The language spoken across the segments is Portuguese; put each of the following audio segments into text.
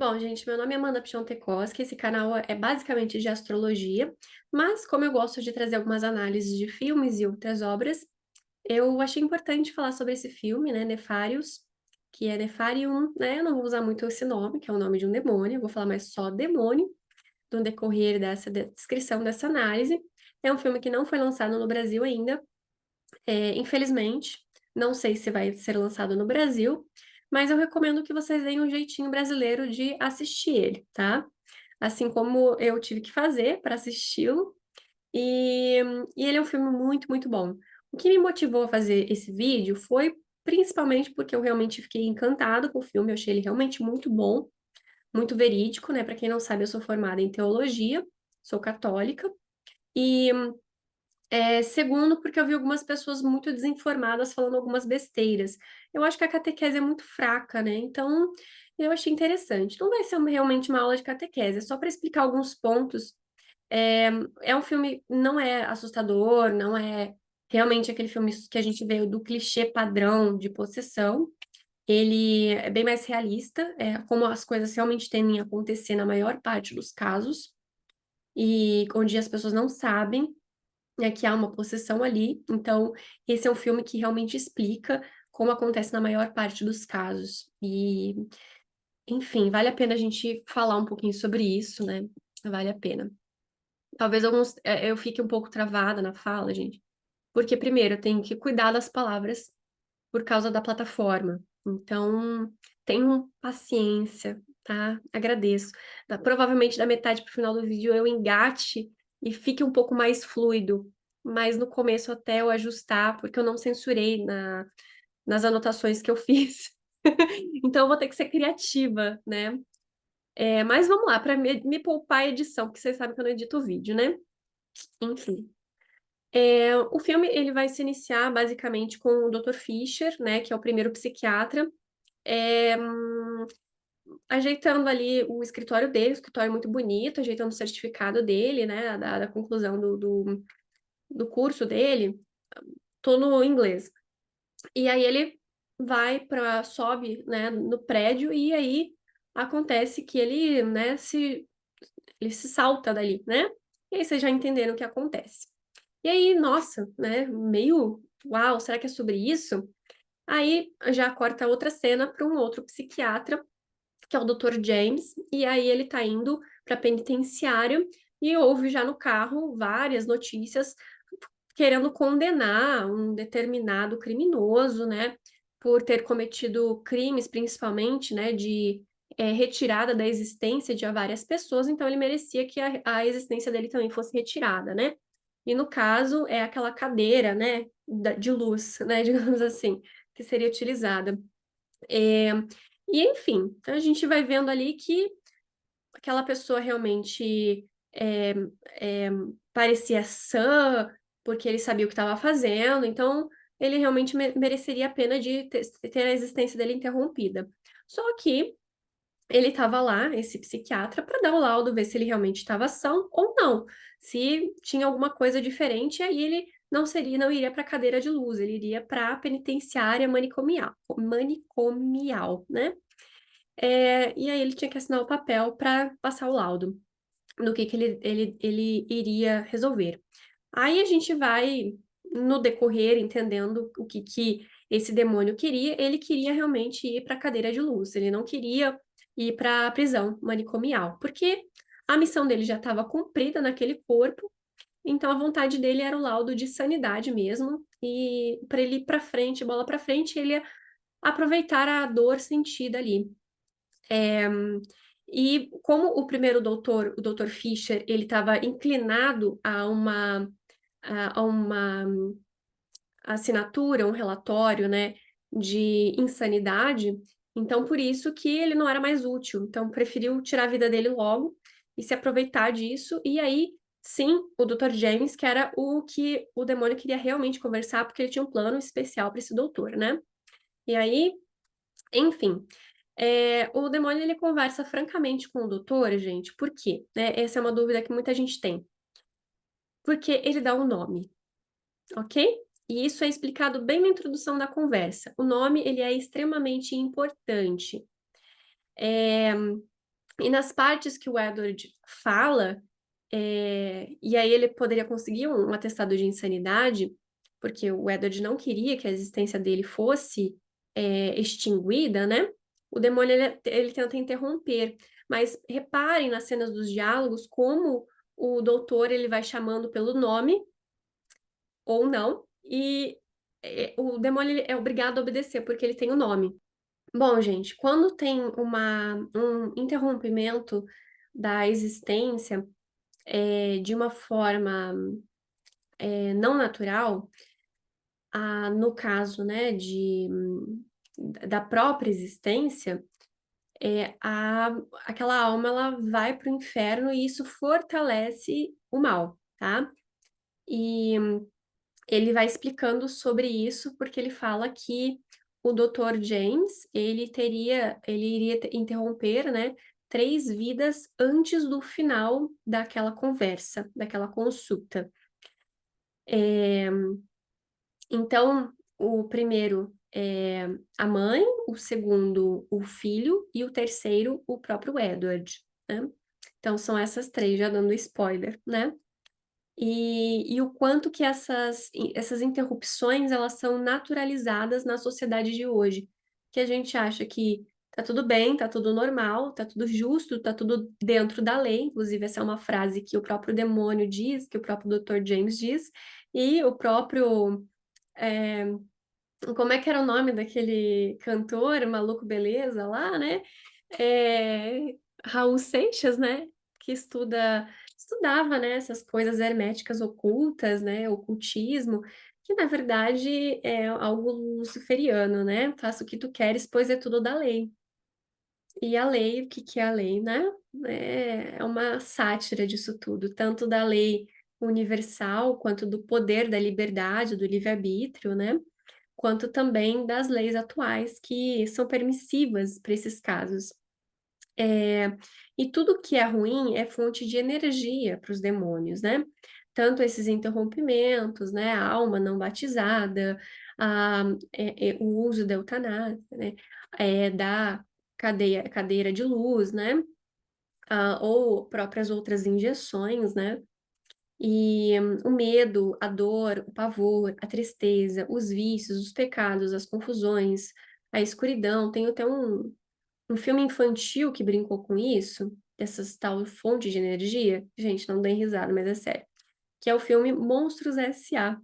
Bom, gente, meu nome é Amanda Piontekowski, esse canal é basicamente de astrologia, mas como eu gosto de trazer algumas análises de filmes e outras obras, eu achei importante falar sobre esse filme, né, Nefarius, que é Nefarium, né, eu não vou usar muito esse nome, que é o nome de um demônio, eu vou falar mais só demônio, no decorrer dessa descrição dessa análise. É um filme que não foi lançado no Brasil ainda, infelizmente, não sei se vai ser lançado no Brasil, mas eu recomendo que vocês deem um jeitinho brasileiro de assistir ele, tá? Assim como eu tive que fazer para assisti-lo, e, e ele é um filme muito, muito bom. O que me motivou a fazer esse vídeo foi principalmente porque eu realmente fiquei encantada com o filme, eu achei ele realmente muito bom, muito verídico, né? Para quem não sabe, eu sou formada em teologia, sou católica, e segundo, porque eu vi algumas pessoas muito desinformadas falando algumas besteiras. Eu acho que a catequese é muito fraca, né? Então, eu achei interessante. Não vai ser realmente uma aula de catequese, é só para explicar alguns pontos. É, é um filme, não é assustador, não é realmente aquele filme que a gente vê do clichê padrão de possessão. Ele é bem mais realista, é como as coisas realmente tendem a acontecer na maior parte dos casos, e onde as pessoas não sabem que há uma possessão ali. Então, esse é um filme que realmente explica como acontece na maior parte dos casos. E, enfim, vale a pena a gente falar um pouquinho sobre isso, né? Vale a pena. Talvez eu fique um pouco travada na fala, gente, porque primeiro eu tenho que cuidar das palavras por causa da plataforma. Então, tenham paciência, tá? Agradeço. Provavelmente da metade para o final do vídeo eu engate e fique um pouco mais fluido, mas no começo até eu ajustar, porque eu não censurei nas anotações que eu fiz. Então, eu vou ter que ser criativa, né? Mas vamos lá, para me poupar a edição, porque vocês sabem que eu não edito vídeo, né? Enfim. O filme ele vai se iniciar basicamente com o Dr. Fischer, né, que é o primeiro psiquiatra, é, ajeitando ali o escritório dele, um escritório muito bonito, ajeitando o certificado dele, né, da conclusão do curso dele, tô no inglês. E aí ele sobe, né, no prédio e aí acontece que ele, né, ele se salta dali, né? E aí vocês já entenderam o que acontece. E aí, nossa, né, meio, uau, será que é sobre isso? Aí já corta outra cena para um outro psiquiatra, que é o Dr. James, e aí ele tá indo para penitenciário e ouve já no carro várias notícias querendo condenar um determinado criminoso, né, por ter cometido crimes, principalmente, né, de retirada da existência de várias pessoas, então ele merecia que a existência dele também fosse retirada, né? E no caso é aquela cadeira, né, de luz, né, digamos assim, que seria utilizada. É, e enfim, então a gente vai vendo ali que aquela pessoa realmente é, parecia sã, porque ele sabia o que estava fazendo, então ele realmente mereceria a pena de ter a existência dele interrompida. Só que ele estava lá, esse psiquiatra, para dar o laudo, ver se ele realmente estava são ou não. Se tinha alguma coisa diferente, aí ele não iria para a cadeira de luz, ele iria para a penitenciária manicomial, né? E aí ele tinha que assinar o papel para passar o laudo do que ele iria resolver. Aí a gente vai, no decorrer, entendendo o que esse demônio queria. Ele queria realmente ir para a cadeira de luz, ele não queria ir para a prisão manicomial, porque a missão dele já estava cumprida naquele corpo, então a vontade dele era o laudo de sanidade mesmo, e para ele ir para frente, bola para frente, ele ia aproveitar a dor sentida ali. É, e como o primeiro doutor, o doutor Fischer, ele estava inclinado a uma assinatura, um relatório, né, de insanidade, então por isso que ele não era mais útil. Então preferiu tirar a vida dele logo e se aproveitar disso. E aí, sim, o Dr. James, que era o que o demônio queria realmente conversar, porque ele tinha um plano especial para esse doutor, né? E aí, enfim. O demônio ele conversa francamente com o doutor, gente, por quê? Né? Essa é uma dúvida que muita gente tem. Porque ele dá um nome, ok? E isso é explicado bem na introdução da conversa. O nome ele é extremamente importante. E nas partes que o Edward fala, e aí ele poderia conseguir um atestado de insanidade, porque o Edward não queria que a existência dele fosse extinguida, né? O demônio ele tenta interromper, mas reparem nas cenas dos diálogos como o doutor ele vai chamando pelo nome ou não, e o demônio ele é obrigado a obedecer porque ele tem o nome. Bom, gente, quando tem um interrompimento da existência de uma forma não natural, no caso, né, da própria existência, aquela alma ela vai para o inferno e isso fortalece o mal, tá? E ele vai explicando sobre isso porque ele fala que o Dr. James, ele iria interromper, né, 3 vidas antes do final daquela conversa, daquela consulta. Então, o primeiro é a mãe, o segundo, o filho, e o terceiro, o próprio Edward, né? Então, são essas 3, já dando spoiler, né? E o quanto que essas interrupções, elas são naturalizadas na sociedade de hoje, que a gente acha que tá tudo bem, tá tudo normal, tá tudo justo, tá tudo dentro da lei, inclusive essa é uma frase que o próprio demônio diz, que o próprio Dr. James diz, e o próprio é, como é que era o nome daquele cantor, Maluco Beleza lá, né? Raul Seixas, né? Que estudava, né, essas coisas herméticas ocultas, né? Ocultismo, que na verdade é algo luciferiano, né? Faça o que tu queres, pois é tudo da lei. E a lei, o que que é a lei, né? É uma sátira disso tudo, tanto da lei universal, quanto do poder da liberdade, do livre-arbítrio, né? Quanto também das leis atuais que são permissivas para esses casos. E tudo que é ruim é fonte de energia para os demônios, né? Tanto esses interrompimentos, né? A alma não batizada, o uso da eutanásia, né? Da cadeira de luz, né? Ou próprias outras injeções, né? E o medo, a dor, o pavor, a tristeza, os vícios, os pecados, as confusões, a escuridão. Tem até um filme infantil que brincou com isso, essas tal fontes de energia. Gente, não deem risada, mas é sério. Que é o filme Monstros S.A.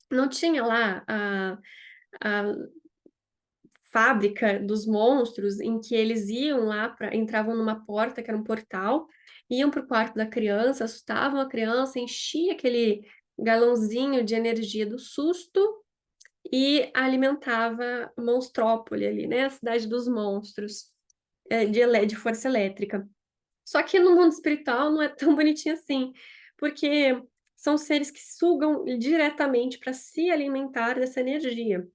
Não tinha lá a fábrica dos monstros em que eles iam lá, entravam numa porta que era um portal, iam para o quarto da criança, assustavam a criança, enchia aquele galãozinho de energia do susto e alimentava Monstrópole ali, né? A cidade dos monstros, de força elétrica. Só que no mundo espiritual não é tão bonitinho assim, porque são seres que sugam diretamente para se alimentar dessa energia.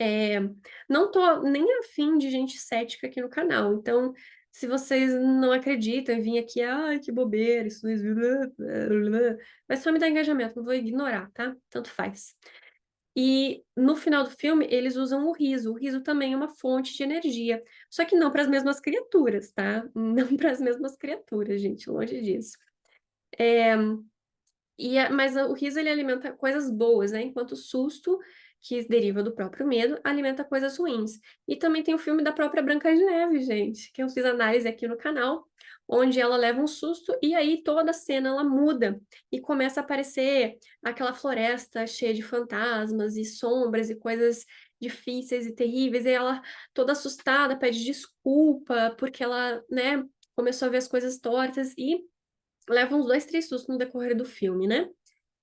É, não tô nem afim de gente cética aqui no canal, então se vocês não acreditam e vir aqui, ai, que bobeira, isso não existe, vai só me dar engajamento, não vou ignorar, tá? Tanto faz. E no final do filme, eles usam o riso. O riso também é uma fonte de energia. Só que não para as mesmas criaturas, tá? Não para as mesmas criaturas, gente, longe disso. Mas o riso ele alimenta coisas boas, né? Enquanto o susto, que deriva do próprio medo, alimenta coisas ruins. E também tem o filme da própria Branca de Neve, gente, que eu fiz análise aqui no canal, onde ela leva um susto e aí toda a cena ela muda e começa a aparecer aquela floresta cheia de fantasmas e sombras e coisas difíceis e terríveis, e ela toda assustada pede desculpa porque ela, né, começou a ver as coisas tortas e leva uns 2, 3 sustos no decorrer do filme, né?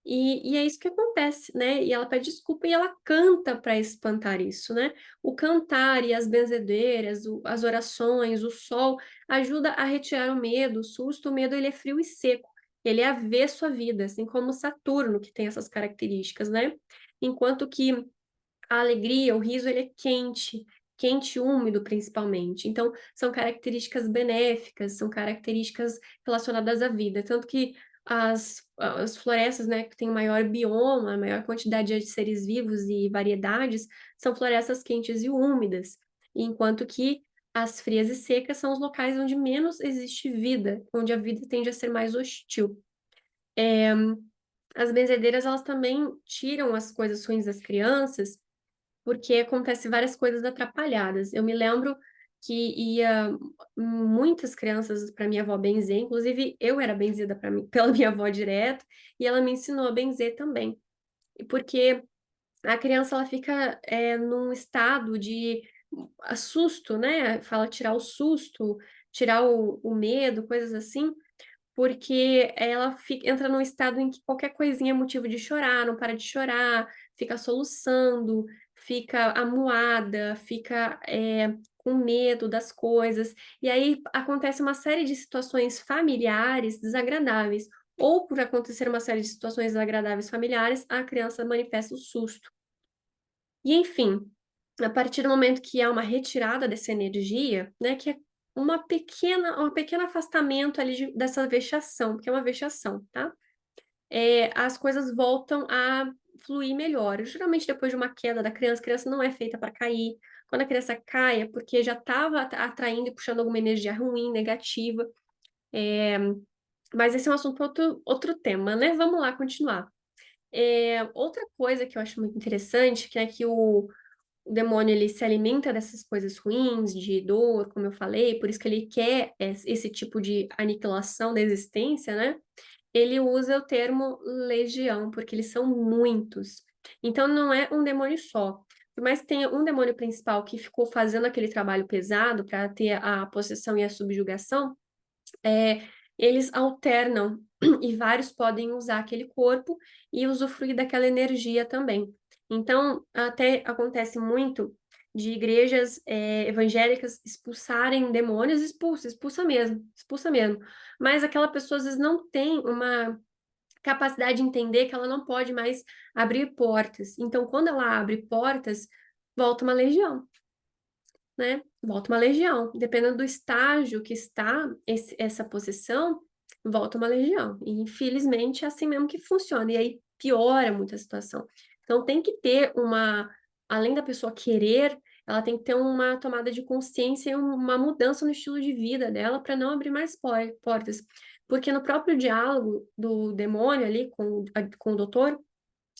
E é isso que acontece, né? E ela pede desculpa e ela canta para espantar isso, né? O cantar e as benzedeiras, as orações, o sol, ajuda a retirar o medo, o susto. O medo, ele é frio e seco. Ele é avesso à vida, assim como Saturno, que tem essas características, né? Enquanto que a alegria, o riso, ele é quente, quente e úmido principalmente. Então, são características benéficas, são características relacionadas à vida. Tanto que as florestas, né, que têm maior bioma, maior quantidade de seres vivos e variedades, são florestas quentes e úmidas. Enquanto que as frias e secas são os locais onde menos existe vida, onde a vida tende a ser mais hostil. As benzedeiras, elas também tiram as coisas ruins das crianças, porque acontece várias coisas atrapalhadas. Eu me lembro que ia muitas crianças para minha avó benzer, inclusive eu era benzida para mim, pela minha avó direto, e ela me ensinou a benzer também. Porque a criança ela fica num estado de susto, né? Fala tirar o susto, tirar o medo, coisas assim, porque ela entra num estado em que qualquer coisinha é motivo de chorar, não para de chorar, fica soluçando, fica amuada, fica com medo das coisas, e aí acontece uma série de situações familiares desagradáveis. Ou por acontecer uma série de situações desagradáveis familiares, a criança manifesta o susto. E enfim, a partir do momento que há uma retirada dessa energia, né, que é um pequeno afastamento ali dessa vexação, porque é uma vexação, tá? As coisas voltam a fluir melhor. Geralmente depois de uma queda da criança, a criança não é feita para cair. Quando a criança cai é porque já estava atraindo e puxando alguma energia ruim, negativa. Mas esse é um assunto para outro tema, né? Vamos lá continuar. Outra coisa que eu acho muito interessante, que é que o demônio ele se alimenta dessas coisas ruins, de dor, como eu falei, por isso que ele quer esse tipo de aniquilação da existência, né? Ele usa o termo legião, porque eles são muitos. Então não é um demônio só. Por mais que tenha um demônio principal que ficou fazendo aquele trabalho pesado para ter a possessão e a subjugação, é, eles alternam e vários podem usar aquele corpo e usufruir daquela energia também. Então, até acontece muito de igrejas evangélicas expulsarem demônios, expulsa mesmo. Mas aquela pessoa às vezes não tem uma capacidade de entender que ela não pode mais abrir portas. Então, quando ela abre portas, volta uma legião, né? Volta uma legião. Dependendo do estágio que está essa possessão, volta uma legião. E infelizmente é assim mesmo que funciona. E aí piora muito a situação. Então tem que ter além da pessoa querer, ela tem que ter uma tomada de consciência e uma mudança no estilo de vida dela para não abrir mais portas. Porque no próprio diálogo do demônio ali com o doutor,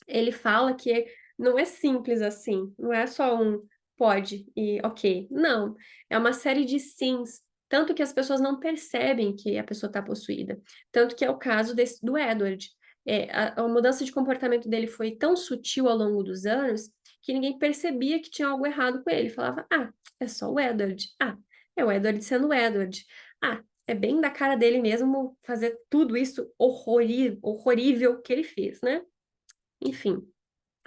ele fala que não é simples assim, não é só um pode e ok. Não, é uma série de sims, tanto que as pessoas não percebem que a pessoa está possuída. Tanto que é o caso do Edward. A mudança de comportamento dele foi tão sutil ao longo dos anos que ninguém percebia que tinha algo errado com ele. Falava, é só o Edward. É o Edward sendo o Edward. É bem da cara dele mesmo fazer tudo isso horrorível que ele fez, né? Enfim.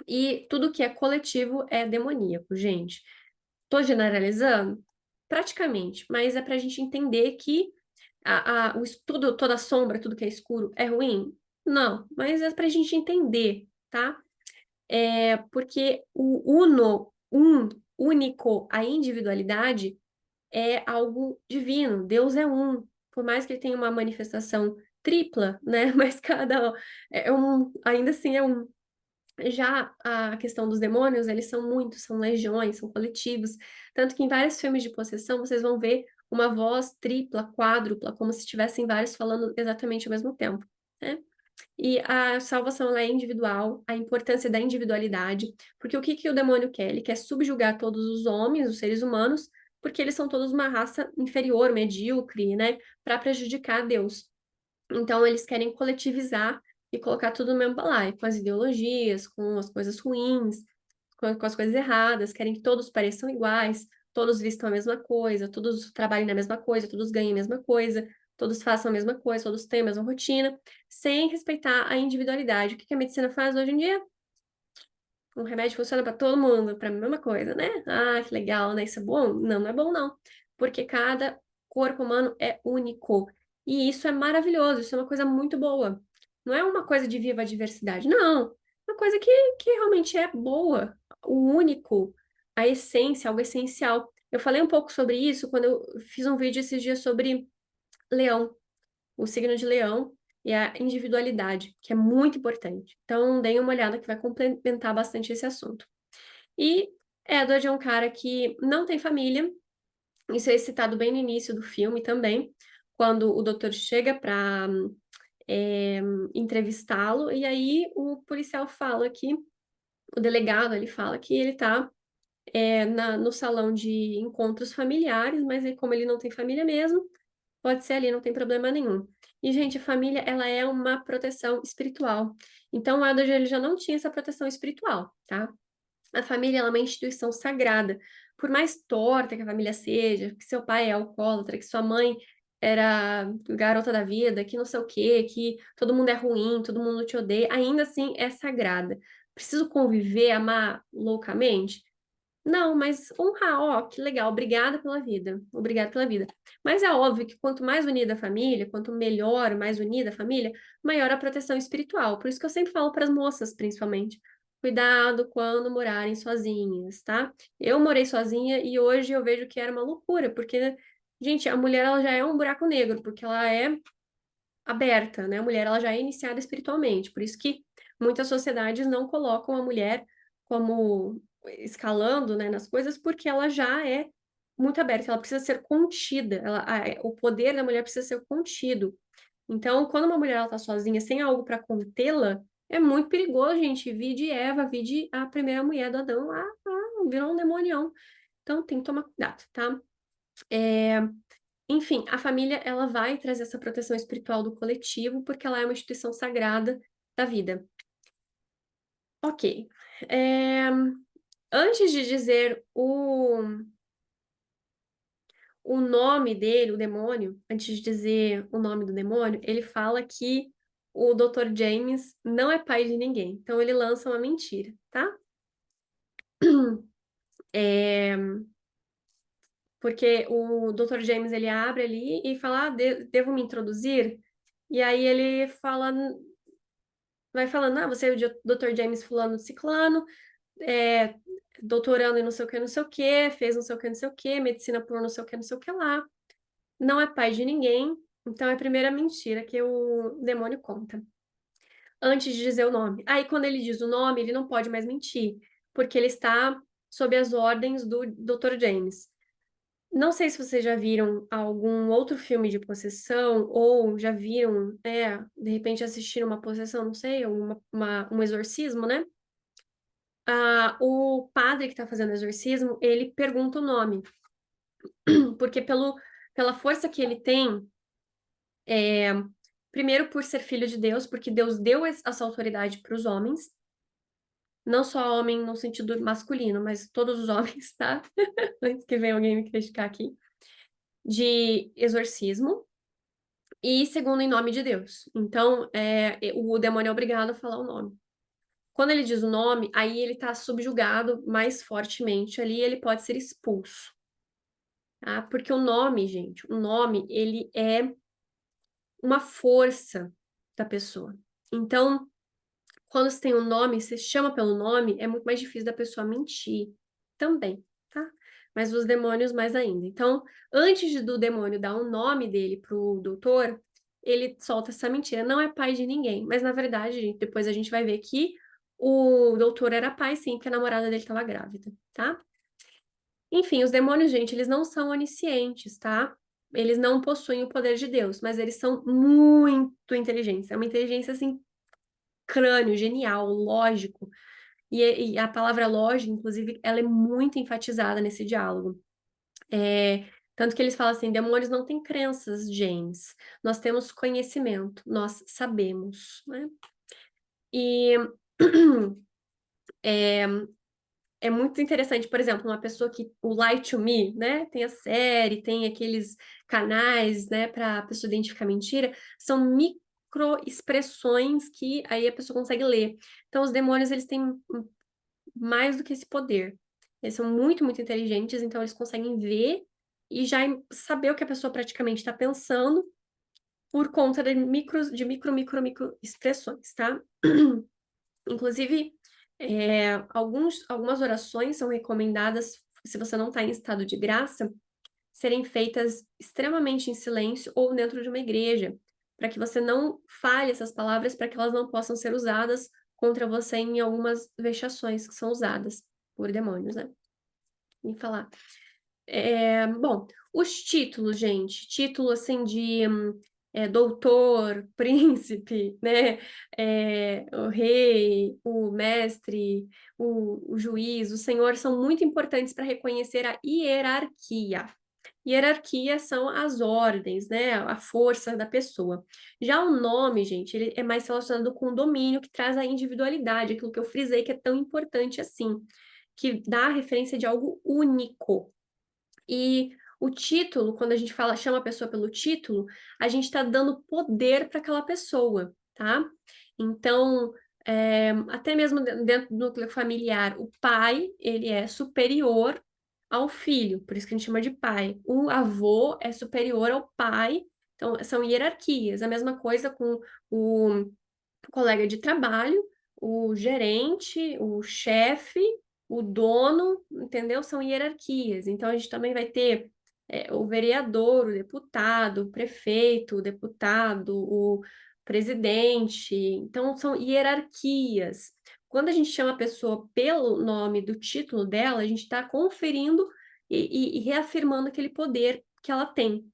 E tudo que é coletivo é demoníaco, gente. Tô generalizando? Praticamente, mas é pra gente entender que o estudo, toda sombra, tudo que é escuro é ruim? Não, mas é pra gente entender, tá? Porque único, a individualidade é algo divino. Deus é um. Por mais que ele tenha uma manifestação tripla, né? Mas ainda assim é um. Já a questão dos demônios, eles são muitos, são legiões, são coletivos. Tanto que em vários filmes de possessão vocês vão ver uma voz tripla, quádrupla, como se estivessem vários falando exatamente ao mesmo tempo, né? E a salvação ela é individual, a importância da individualidade, porque o que que o demônio quer? Ele quer subjugar todos os homens, os seres humanos, porque eles são todos uma raça inferior, medíocre, né? Para prejudicar Deus. Então, eles querem coletivizar e colocar tudo no mesmo balaio, com as ideologias, com as coisas ruins, com as coisas erradas, querem que todos pareçam iguais, todos vistam a mesma coisa, todos trabalhem na mesma coisa, todos ganhem a mesma coisa, todos façam a mesma coisa, todos tenham a mesma rotina, sem respeitar a individualidade. O que que a medicina faz hoje em dia? Um remédio funciona para todo mundo, para a mesma coisa, né? Que legal, né? Isso é bom? Não, não é bom, não. Porque cada corpo humano é único. E isso é maravilhoso, isso é uma coisa muito boa. Não é uma coisa de viva a diversidade, não. É uma coisa que realmente é boa. O único, a essência, algo essencial. Eu falei um pouco sobre isso quando eu fiz um vídeo esses dias sobre leão, o signo de leão e a individualidade, que é muito importante. Então, deem uma olhada que vai complementar bastante esse assunto. E Edward é um cara que não tem família, Isso é citado bem no início do filme também, quando o doutor chega para entrevistá-lo, e aí o policial fala que, o delegado, ele fala que ele tá no salão de encontros familiares, mas aí, como ele não tem família mesmo, pode ser ali, não tem problema nenhum. E, gente, a família, ela é uma proteção espiritual. Então, o Edward, ele já não tinha essa proteção espiritual, tá? A família, ela é uma instituição sagrada. Por mais torta que a família seja, que seu pai é alcoólatra, que sua mãe era garota da vida, que não sei o quê, que todo mundo é ruim, todo mundo te odeia, ainda assim é sagrada. Preciso conviver, amar loucamente? Não, mas honrar, ó, que legal, obrigada pela vida, obrigada pela vida. Mas é óbvio que quanto mais unida a família, quanto melhor, mais unida a família, maior a proteção espiritual. Por isso que eu sempre falo para as moças, principalmente, cuidado quando morarem sozinhas, tá? Eu morei sozinha e hoje eu vejo que era uma loucura, porque, gente, a mulher ela já é um buraco negro, porque ela é aberta, né? A mulher ela já é iniciada espiritualmente, por isso que muitas sociedades não colocam a mulher como escalando, né, nas coisas, porque ela já é muito aberta, ela precisa ser contida, o poder da mulher precisa ser contido. Então, quando uma mulher ela tá sozinha, sem algo para contê-la, é muito perigoso, gente. Vide Eva, vide a primeira mulher do Adão, virou um demonião. Então, tem que tomar cuidado, tá? Enfim, a família ela vai trazer essa proteção espiritual do coletivo porque ela é uma instituição sagrada da vida. Ok. É, Antes de dizer o nome dele, o demônio, antes de dizer o nome do demônio, ele fala que o Dr. James não é pai de ninguém. Então ele lança uma mentira, tá? É, Porque o Dr. James ele abre ali e fala, devo me introduzir? E aí ele fala, vai falando, você é o Dr. James fulano de ciclano, é, doutorando em não sei o que, não sei o que, fez não sei o que, não sei o que, medicina por não sei o que, não sei o que lá, não é pai de ninguém, então é a primeira mentira que o demônio conta, antes de dizer o nome. Aí quando ele diz o nome, ele não pode mais mentir, porque ele está sob as ordens do Dr. James. Não sei se vocês já viram algum outro filme de possessão, ou já viram, de repente assistiram uma possessão, não sei, um exorcismo, né? O padre que está fazendo o exorcismo, ele pergunta o nome, porque pela força que ele tem, primeiro por ser filho de Deus, porque Deus deu essa autoridade para os homens, não só homem no sentido masculino, mas todos os homens, tá? Antes que venha alguém me criticar aqui, de exorcismo, e segundo em nome de Deus. Então, o demônio é obrigado a falar o nome. Quando ele diz o nome, aí ele está subjugado mais fortemente ali, ele pode ser expulso. Tá? Porque o nome, gente, o nome, ele é uma força da pessoa. Então, quando você tem um nome, você chama pelo nome, é muito mais difícil da pessoa mentir também, tá? Mas os demônios mais ainda. Então, do demônio dar o nome dele pro doutor, ele solta essa mentira. Não é pai de ninguém, mas na verdade, depois a gente vai ver que o doutor era pai, sim, porque a namorada dele estava grávida, tá? Enfim, os demônios, gente, eles não são oniscientes, tá? Eles não possuem o poder de Deus, mas eles são muito inteligentes. É uma inteligência, assim, crânio, genial, lógico. E a palavra lógica, inclusive, ela é muito enfatizada nesse diálogo. Tanto que eles falam assim, demônios não têm crenças, James. Nós temos conhecimento, nós sabemos, né? E é muito interessante, por exemplo, uma pessoa que o Lie to Me, né? Tem a série, tem aqueles canais, né, para a pessoa identificar mentira, são microexpressões que aí a pessoa consegue ler. Então, os demônios, eles têm mais do que esse poder. Eles são muito, muito inteligentes, então eles conseguem ver e já saber o que a pessoa praticamente está pensando por conta de micro expressões, tá? Inclusive, algumas orações são recomendadas, se você não está em estado de graça, serem feitas extremamente em silêncio ou dentro de uma igreja, para que você não fale essas palavras, para que elas não possam ser usadas contra você em algumas vexações que são usadas por demônios, né? E falar. Bom, Os títulos, gente, título assim de doutor, príncipe, né? O rei, o mestre, o juiz, o senhor são muito importantes para reconhecer a hierarquia. Hierarquia são as ordens, né? A força da pessoa. Já o nome, gente, ele é mais relacionado com o domínio, que traz a individualidade, aquilo que eu frisei que é tão importante assim, que dá a referência de algo único. E o título, quando a gente fala, chama a pessoa pelo título, a gente está dando poder para aquela pessoa, tá? Então, até mesmo dentro do núcleo familiar, o pai, ele é superior ao filho, por isso que a gente chama de pai. O avô é superior ao pai, então são hierarquias. A mesma coisa com o colega de trabalho, o gerente, o chefe, o dono, entendeu? São hierarquias. Então, a gente também vai ter o vereador, o deputado, o prefeito, o deputado, o presidente. Então, são hierarquias. Quando a gente chama a pessoa pelo nome do título dela, a gente está conferindo e reafirmando aquele poder que ela tem.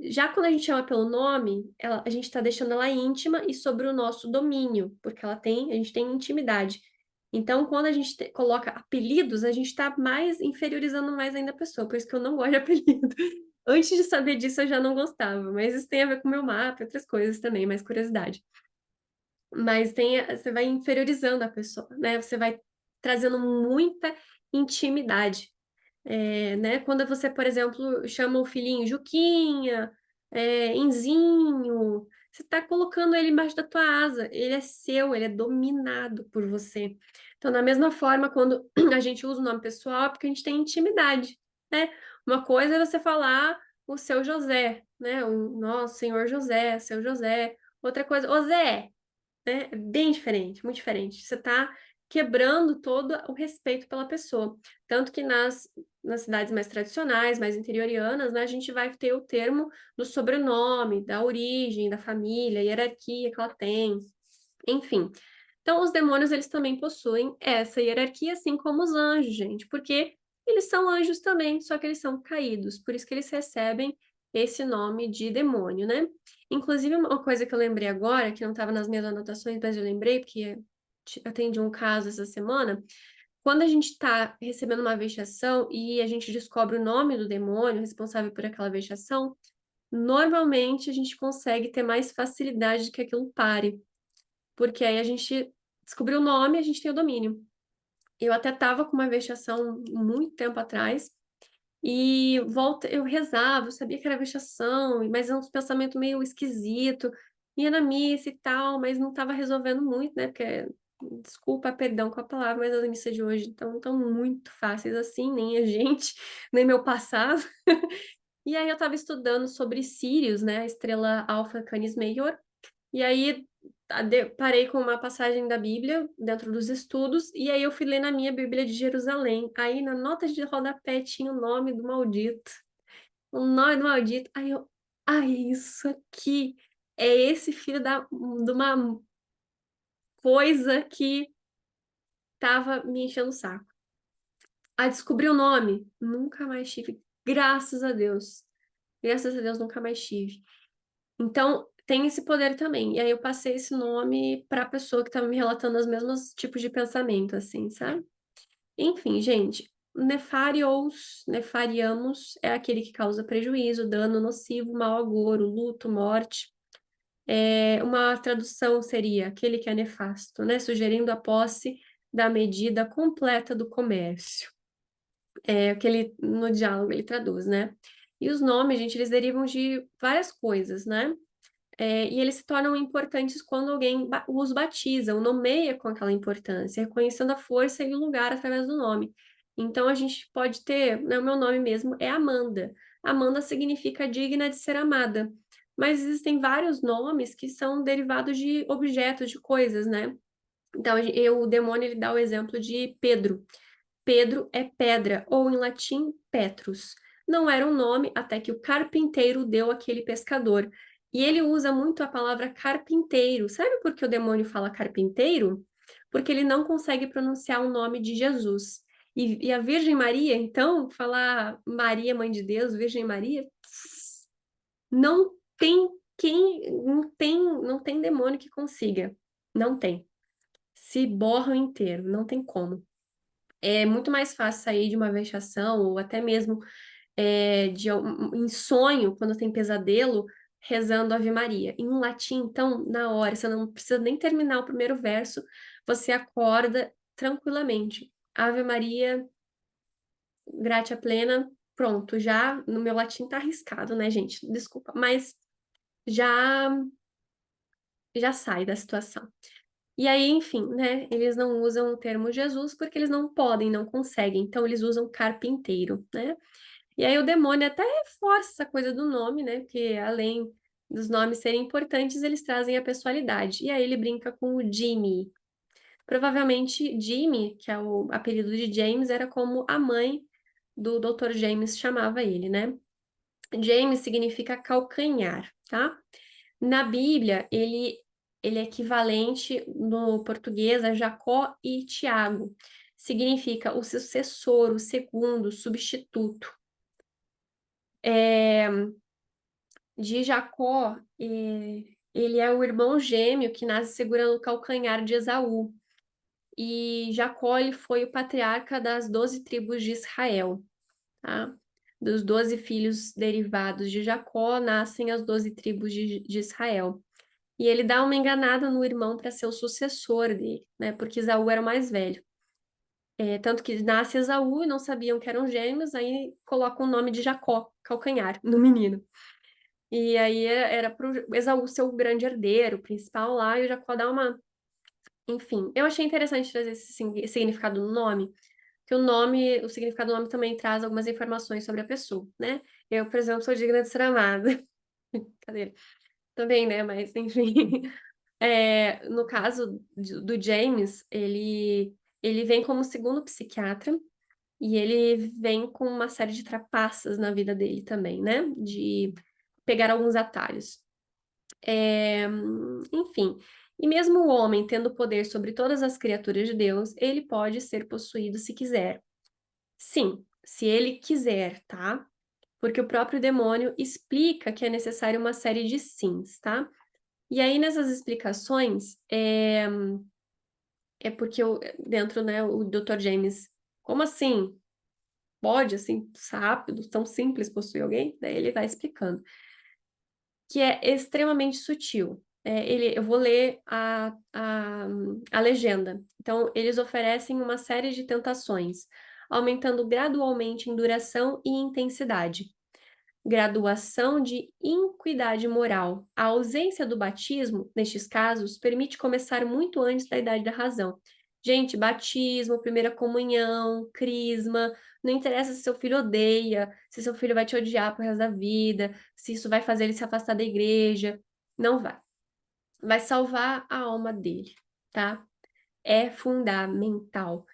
Já quando a gente chama pelo nome, a gente está deixando ela íntima e sobre o nosso domínio, porque a gente tem intimidade. Então, quando a gente coloca apelidos, a gente está mais inferiorizando mais ainda a pessoa, por isso que eu não gosto de apelido. Antes de saber disso, eu já não gostava, mas isso tem a ver com o meu mapa e outras coisas também, mais curiosidade. Mas você vai inferiorizando a pessoa, né? Você vai trazendo muita intimidade né? Quando você, por exemplo, chama o filhinho Juquinha, Enzinho, você está colocando ele embaixo da tua asa, ele é seu, ele é dominado por você. Então, da mesma forma, quando a gente usa o nome pessoal, é porque a gente tem intimidade, né? Uma coisa é você falar o seu José, né? O nosso senhor José, seu José. Outra coisa, ô Zé, né? É bem diferente, muito diferente. Você está quebrando todo o respeito pela pessoa. Tanto que nas cidades mais tradicionais, mais interiorianas, né, a gente vai ter o termo do sobrenome, da origem, da família, hierarquia que ela tem, enfim. Então, os demônios, eles também possuem essa hierarquia, assim como os anjos, gente, porque eles são anjos também, só que eles são caídos, por isso que eles recebem esse nome de demônio, né? Inclusive, uma coisa que eu lembrei agora, que não estava nas minhas anotações, mas eu lembrei, porque atendi um caso essa semana, quando a gente está recebendo uma vexação e a gente descobre o nome do demônio responsável por aquela vexação, normalmente a gente consegue ter mais facilidade de que aquilo pare, porque aí a gente descobriu o nome, a gente tem o domínio. Eu até estava com uma vexação muito tempo atrás, e volta, eu rezava, eu sabia que era vexação, mas é um pensamento meio esquisito, ia na missa e tal, mas não estava resolvendo muito, né? Porque, desculpa, perdão com a palavra, mas as missas de hoje estão muito fáceis assim, nem a gente, nem meu passado. E aí eu estava estudando sobre Sirius, né? A estrela Alpha Canis Major, e aí parei com uma passagem da Bíblia dentro dos estudos, e aí eu fui ler na minha Bíblia de Jerusalém. Aí na nota de rodapé tinha o nome do maldito. O nome do maldito. Aí eu, isso aqui é esse filho de uma coisa que tava me enchendo o saco. Aí descobri o nome, nunca mais tive. Graças a Deus. Graças a Deus, nunca mais tive. Então, tem esse poder também. E aí eu passei esse nome para a pessoa que estava me relatando os mesmos tipos de pensamento, assim, sabe? Enfim, gente, nefariamos é aquele que causa prejuízo, dano nocivo, mau agouro, luto, morte. Uma tradução seria aquele que é nefasto, né? Sugerindo a posse da medida completa do comércio. É aquele no diálogo ele traduz, né? E os nomes, gente, eles derivam de várias coisas, né? E eles se tornam importantes quando alguém os batiza, ou nomeia com aquela importância, reconhecendo a força e o lugar através do nome. Então a gente pode ter, né, o meu nome mesmo é Amanda. Amanda significa digna de ser amada. Mas existem vários nomes que são derivados de objetos, de coisas, né? Então o demônio ele dá o exemplo de Pedro. Pedro é pedra, ou em latim, Petrus. Não era um nome até que o carpinteiro deu àquele pescador. E ele usa muito a palavra carpinteiro. Sabe por que o demônio fala carpinteiro? Porque ele não consegue pronunciar o nome de Jesus. E a Virgem Maria, então, falar Maria, Mãe de Deus, Virgem Maria, não tem não tem demônio que consiga. Não tem. Se borram inteiro, não tem como. É muito mais fácil sair de uma vexação, ou até mesmo em sonho, quando tem pesadelo, rezando Ave Maria. Em latim, então, na hora, você não precisa nem terminar o primeiro verso, você acorda tranquilamente. Ave Maria, gratia plena, pronto, já no meu latim tá arriscado, né, gente? Desculpa, mas já já sai da situação. E aí, enfim, né, eles não usam o termo Jesus porque eles não podem, não conseguem, então eles usam carpinteiro, né? E aí o demônio até reforça essa coisa do nome, né? Porque além dos nomes serem importantes, eles trazem a pessoalidade. E aí ele brinca com o Jimmy. Provavelmente Jimmy, que é o apelido de James, era como a mãe do Dr. James chamava ele, né? James significa calcanhar, tá? Na Bíblia, ele é equivalente no português a Jacó e Tiago. Significa o sucessor, o segundo, o substituto. De Jacó, ele é o irmão gêmeo que nasce segurando o calcanhar de Esaú. E Jacó ele foi o patriarca das 12 tribos de Israel, tá? Dos 12 filhos derivados de Jacó, nascem as 12 tribos de Israel. E ele dá uma enganada no irmão para ser o sucessor dele, né? Porque Esaú era o mais velho. Tanto que nasce Esaú e não sabiam que eram gêmeos, aí colocam o nome de Jacó, calcanhar, no menino. E aí era pro Esaú ser o grande herdeiro, o principal lá, e o Jacó dá uma. Enfim, eu achei interessante trazer esse significado no nome, que o significado do nome também traz algumas informações sobre a pessoa, né? Eu, por exemplo, sou digna de ser amada. Cadê? Também, né? Mas, enfim. No caso do James, ele vem como segundo psiquiatra e ele vem com uma série de trapaças na vida dele também, né? De pegar alguns atalhos. Enfim, e mesmo o homem tendo poder sobre todas as criaturas de Deus, ele pode ser possuído se quiser. Sim, se ele quiser, tá? Porque o próprio demônio explica que é necessário uma série de sims, tá? E aí, nessas explicações, é porque dentro, né, o Dr. James, como assim? Pode, assim, rápido, tão simples possuir alguém? Daí ele vai explicando. Que é extremamente sutil. Eu vou ler a legenda. Então, eles oferecem uma série de tentações, aumentando gradualmente em duração e intensidade. Graduação de iniquidade moral. A ausência do batismo, nestes casos, permite começar muito antes da idade da razão. Gente, batismo, primeira comunhão, crisma, não interessa se seu filho odeia, se seu filho vai te odiar pro resto da vida, se isso vai fazer ele se afastar da igreja. Não vai. Vai salvar a alma dele, tá? É fundamental.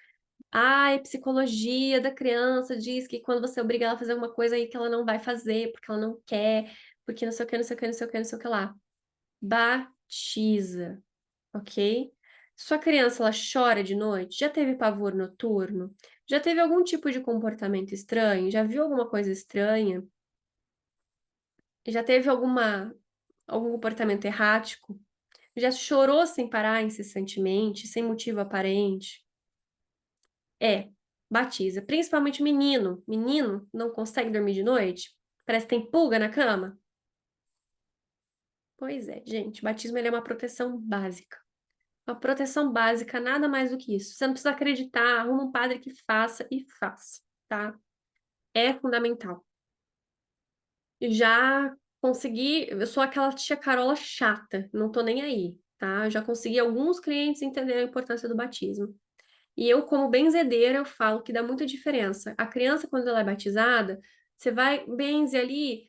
Ai, psicologia da criança diz que quando você obriga ela a fazer alguma coisa aí que ela não vai fazer, porque ela não quer, porque não sei o que, não sei o que, não sei o que, não sei o que lá. Batiza, ok? Sua criança, ela chora de noite? Já teve pavor noturno? Já teve algum tipo de comportamento estranho? Já viu alguma coisa estranha? Já teve algum comportamento errático? Já chorou sem parar incessantemente, sem motivo aparente? Batiza. Principalmente menino. Menino não consegue dormir de noite? Parece que tem pulga na cama? Pois é, gente. Batismo ele é uma proteção básica. Uma proteção básica, nada mais do que isso. Você não precisa acreditar, arruma um padre que faça e faça, tá? É fundamental. Já consegui, eu sou aquela tia Carola chata, não tô nem aí, tá? Já consegui alguns clientes entender a importância do batismo. E eu, como benzedeira, eu falo que dá muita diferença. A criança, quando ela é batizada, você vai benzer ali,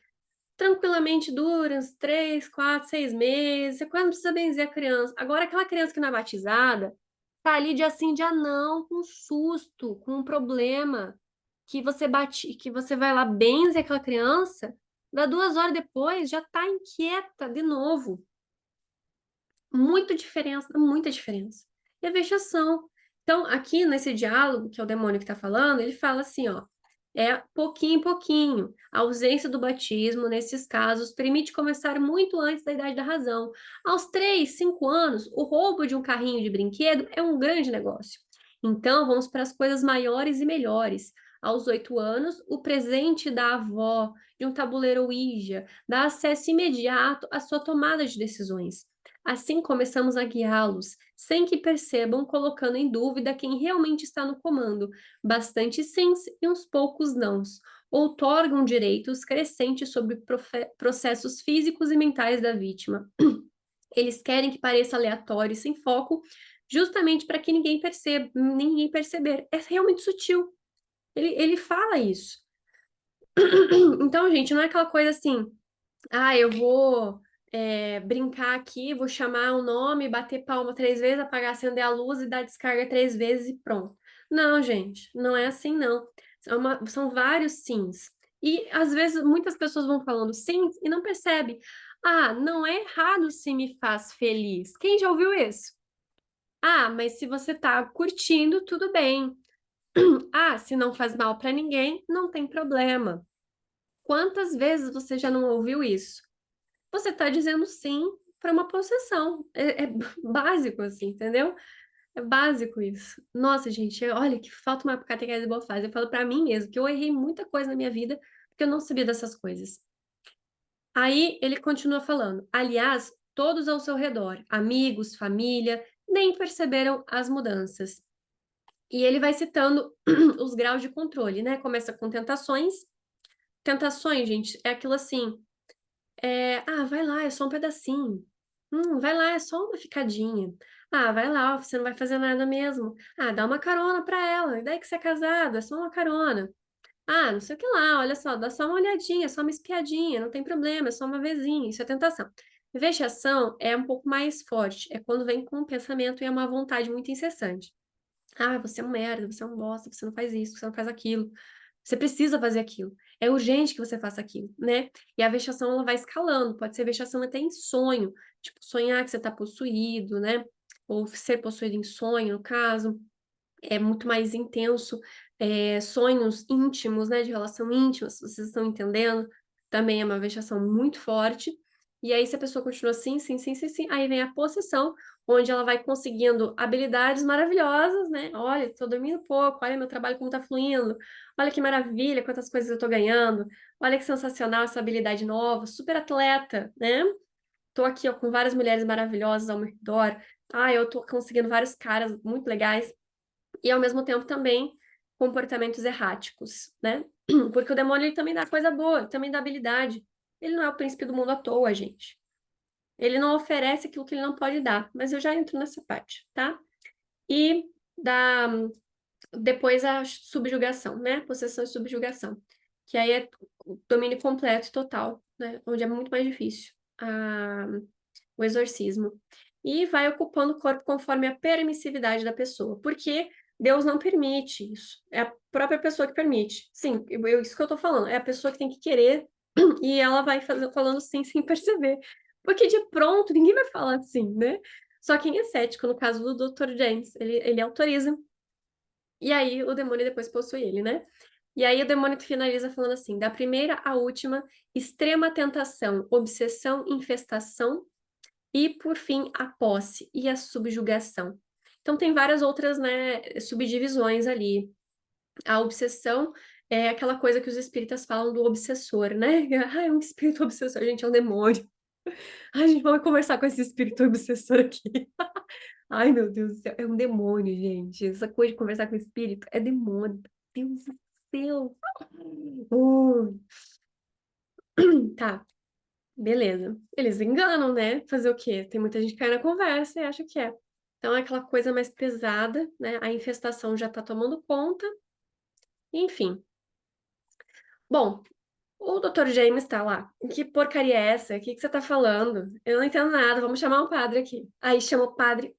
tranquilamente dura uns 3, 4, 6 meses, você quase não precisa benzer a criança. Agora, aquela criança que não é batizada, tá ali dia sim, dia não, com susto, com um problema, que você vai lá, benze aquela criança, dá 2 horas depois, já tá inquieta de novo. Muita diferença, dá muita diferença. E a vexação. Então, aqui nesse diálogo, que é o demônio que está falando, ele fala assim, ó, é pouquinho em pouquinho. A ausência do batismo, nesses casos, permite começar muito antes da idade da razão. Aos 3, 5 anos, o roubo de um carrinho de brinquedo é um grande negócio. Então, vamos para as coisas maiores e melhores. Aos 8 anos, o presente da avó, de um tabuleiro Ouija, dá acesso imediato à sua tomada de decisões. Assim começamos a guiá-los, sem que percebam, colocando em dúvida quem realmente está no comando, bastante sims e uns poucos nãos. Outorgam direitos crescentes sobre processos físicos e mentais da vítima. Eles querem que pareça aleatório e sem foco, justamente para que ninguém perceba, ninguém perceber. É realmente sutil. Ele fala isso. Então, gente, não é aquela coisa assim, eu vou brincar aqui, vou chamar o nome, bater palma 3 vezes, apagar, acender a luz e dar descarga 3 vezes e pronto. Não, gente, não é assim, não. São vários sims. E, às vezes, muitas pessoas vão falando sim e não percebem. Ah, não é errado se me faz feliz. Quem já ouviu isso? Ah, mas se você tá curtindo, tudo bem. Ah, se não faz mal para ninguém, não tem problema. Quantas vezes você já não ouviu isso? Você está dizendo sim para uma possessão. É básico, assim, entendeu? É básico isso. Nossa, gente, olha que falta uma catequese boa fase. Eu falo para mim mesmo que eu errei muita coisa na minha vida porque eu não sabia dessas coisas. Aí ele continua falando. Aliás, todos ao seu redor, amigos, família, nem perceberam as mudanças. E ele vai citando os graus de controle, né? Começa com tentações. Tentações, gente, é aquilo assim. Vai lá, é só um pedacinho. Vai lá, é só uma ficadinha. Ah, vai lá, você não vai fazer nada mesmo. Ah, dá uma carona pra ela. E daí que você é casado, é só uma carona. Ah, não sei o que lá, olha só, dá só uma olhadinha, é só uma espiadinha, não tem problema, é só uma vezinha, isso é tentação. Vexação é um pouco mais forte, é quando vem com um pensamento e é uma vontade muito incessante. Ah, você é um merda, você é um bosta, você não faz isso, você não faz aquilo. Você precisa fazer aquilo. É urgente que você faça aquilo, né? E a vexação, ela vai escalando. Pode ser vexação até em sonho. Tipo, sonhar que você tá possuído, né? Ou ser possuído em sonho, no caso. É muito mais intenso. Sonhos íntimos, né? De relação íntima, se vocês estão entendendo. Também é uma vexação muito forte. E aí, se a pessoa continua assim, sim, sim, sim, sim, aí vem a possessão, onde ela vai conseguindo habilidades maravilhosas, né? Olha, tô dormindo pouco, olha meu trabalho como tá fluindo, olha que maravilha, quantas coisas eu tô ganhando, olha que sensacional essa habilidade nova, super atleta, né? Tô aqui, ó, com várias mulheres maravilhosas ao meu redor, eu tô conseguindo vários caras muito legais, e ao mesmo tempo também comportamentos erráticos, né? Porque o demônio ele também dá coisa boa, ele também dá habilidade. Ele não é o príncipe do mundo à toa, gente. Ele não oferece aquilo que ele não pode dar, mas eu já entro nessa parte, tá? E da, depois a subjugação, né? Possessão e subjugação, que aí é o domínio completo e total, né? Onde é muito mais difícil o exorcismo. E vai ocupando o corpo conforme a permissividade da pessoa, porque Deus não permite isso. É a própria pessoa que permite. Sim, isso que eu tô falando. É a pessoa que tem que querer e ela vai falando sim sem perceber. Porque de pronto ninguém vai falar assim, né? Só quem é cético, no caso do Dr. James, ele autoriza. E aí o demônio depois possui ele, né? E aí o demônio finaliza falando assim: da primeira à última, extrema tentação, obsessão, infestação e, por fim, a posse e a subjugação. Então, tem várias outras, né, subdivisões ali. A obsessão é aquela coisa que os espíritas falam do obsessor, né? É um espírito obsessor, gente, é um demônio. Ai, gente, vamos conversar com esse espírito obsessor aqui. Ai, meu Deus do céu, é um demônio, gente. Essa coisa de conversar com espírito é demônio. Deus do céu. Uh, tá. Beleza. Eles enganam, né? Fazer o quê? Tem muita gente que cai na conversa e acha que é. Então é aquela coisa mais pesada, né? A infestação já tá tomando conta. Enfim. Bom, o Dr. James tá lá. Que porcaria é essa? O que que você tá falando? Eu não entendo nada. Vamos chamar um padre aqui. Aí chama o padre.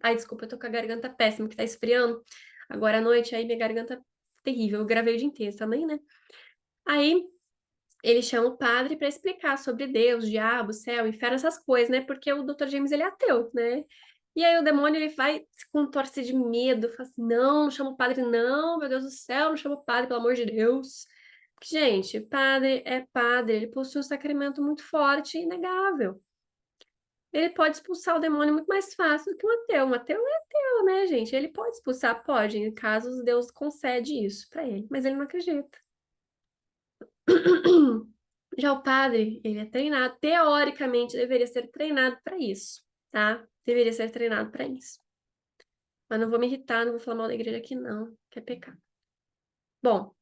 Ai, desculpa, eu tô com a garganta péssima, que tá esfriando. Agora à noite, aí minha garganta terrível. Eu gravei o dia inteiro também, né? Aí ele chama o padre para explicar sobre Deus, diabo, céu, inferno, essas coisas, né? Porque o Dr. James ele é ateu, né? E aí o demônio, ele vai se contorcer de medo, fala assim, não, não chama o padre não, meu Deus do céu, não chama o padre, pelo amor de Deus. Porque, gente, padre é padre, ele possui um sacramento muito forte e inegável. Ele pode expulsar o demônio muito mais fácil do que um ateu. Um ateu é ateu, né, gente? Ele pode expulsar, pode, em casos Deus concede isso para ele, mas ele não acredita. Já o padre, ele é treinado, teoricamente deveria ser treinado para isso, tá? Deveria ser treinado para isso. Mas não vou me irritar, não vou falar mal da igreja aqui, não, que é pecado. Bom,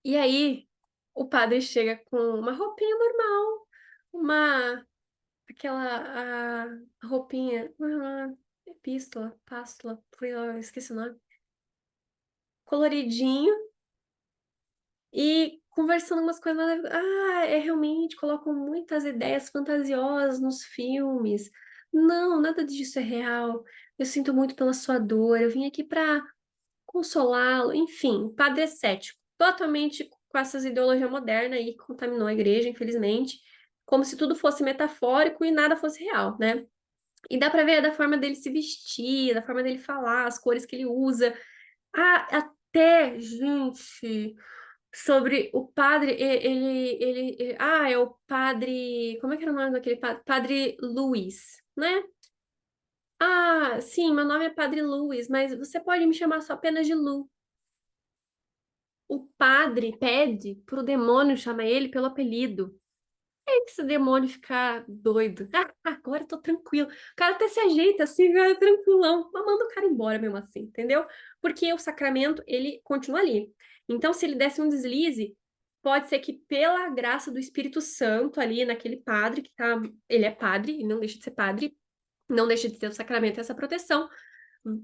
e aí o padre chega com uma roupinha normal, uma, a roupinha, epístola, pástula, esqueci o nome, coloridinho, e conversando umas coisas, é realmente, colocam muitas ideias fantasiosas nos filmes. Não, nada disso é real. Eu sinto muito pela sua dor. Eu vim aqui para consolá-lo. Enfim, padre é cético, totalmente com essas ideologias modernas aí que contaminou a igreja, infelizmente, como se tudo fosse metafórico e nada fosse real, né? E dá para ver da forma dele se vestir, da forma dele falar, as cores que ele usa. Ah, até, gente, sobre o padre, é o padre, como é que era o nome daquele padre? Padre Luiz, né? Ah, sim, meu nome é Padre Luiz, mas você pode me chamar só apenas de Lu. O padre pede pro demônio chamar ele pelo apelido. É que esse demônio ficar doido. Ah, agora eu tô tranquilo. O cara até se ajeita assim, vai tranquilão. Mas manda o cara embora mesmo assim, entendeu? Porque o sacramento, ele continua ali. Então, se ele desse um deslize, pode ser que pela graça do Espírito Santo ali naquele padre, que tá. Ele é padre, e não deixa de ser padre, não deixa de ter o sacramento e essa proteção.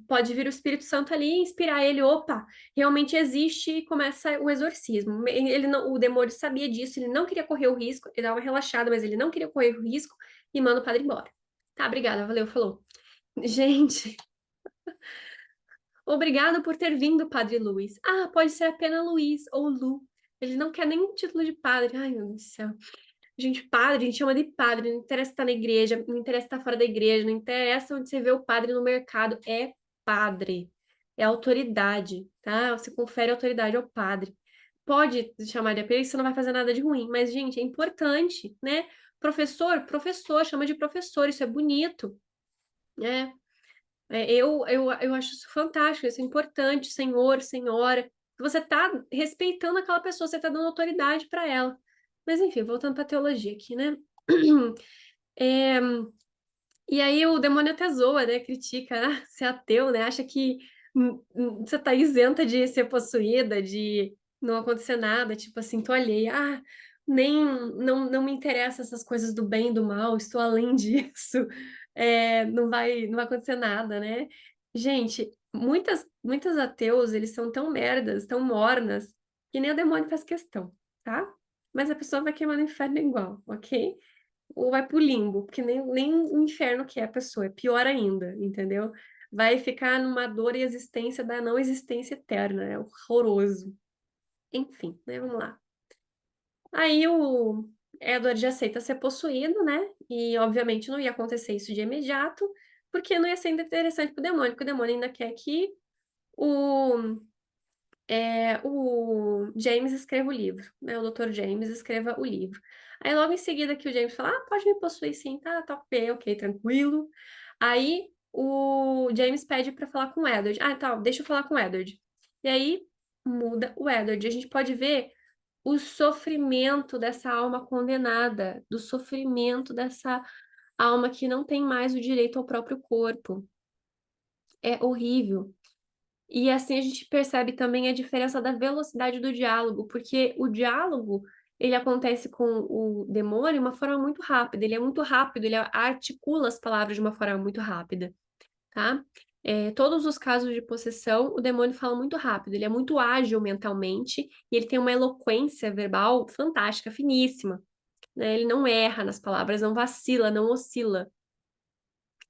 Pode vir o Espírito Santo ali e inspirar ele, opa, realmente existe e começa o exorcismo. Ele não, o demônio sabia disso, ele não queria correr o risco, ele dava uma relaxada, mas ele não queria correr o risco e manda o padre embora. Tá, obrigada, valeu, falou. Gente, obrigado por ter vindo, Padre Luiz. Ah, pode ser apenas Luiz ou Lu. Ele não quer nenhum título de padre. Ai, meu Deus do céu. Gente, padre, a gente chama de padre, não interessa estar na igreja, não interessa estar fora da igreja, não interessa onde você vê o padre no mercado, é padre, é autoridade, tá? Você confere autoridade ao padre. Pode chamar de apelido, isso não vai fazer nada de ruim, mas, gente, é importante, né? Professor, professor, chama de professor, isso é bonito, né? Eu acho isso fantástico, isso é importante, senhor, senhora. Você está respeitando aquela pessoa, você está dando autoridade para ela. Mas enfim, voltando para a teologia aqui, né? É, e aí o demônio até zoa, né? Critica, ser ateu, né? Acha que você tá isenta de ser possuída, de não acontecer nada, tipo assim, tô alheia. Nem não me interessa essas coisas do bem e do mal, estou além disso. Não vai acontecer nada, né? Gente, muitos ateus, eles são tão merdas, tão mornas, que nem o demônio faz questão, tá? Mas a pessoa vai queimar no inferno igual, ok? Ou vai pro limbo, porque nem o inferno que é a pessoa, é pior ainda, entendeu? Vai ficar numa dor e existência da não existência eterna, é horroroso. Enfim, né? Vamos lá. Aí o Edward aceita ser possuído, né? E obviamente não ia acontecer isso de imediato, porque não ia ser interessante pro demônio, porque o demônio ainda quer que o o James escreva o livro, né? O Dr. James escreva o livro. Aí logo em seguida que o James fala, pode me possuir sim, tá ok, ok, tranquilo. Aí o James pede para falar com o Edward. Ah, tá, deixa eu falar com o Edward. E aí muda o Edward. A gente pode ver o sofrimento dessa alma condenada, do sofrimento dessa alma que não tem mais o direito ao próprio corpo. É horrível. E assim a gente percebe também a diferença da velocidade do diálogo, porque o diálogo ele acontece com o demônio de uma forma muito rápida, ele é muito rápido, ele articula as palavras de uma forma muito rápida, tá? Todos os casos de possessão, o demônio fala muito rápido, ele é muito ágil mentalmente e ele tem uma eloquência verbal fantástica, finíssima, né? Ele não erra nas palavras, não vacila, não oscila.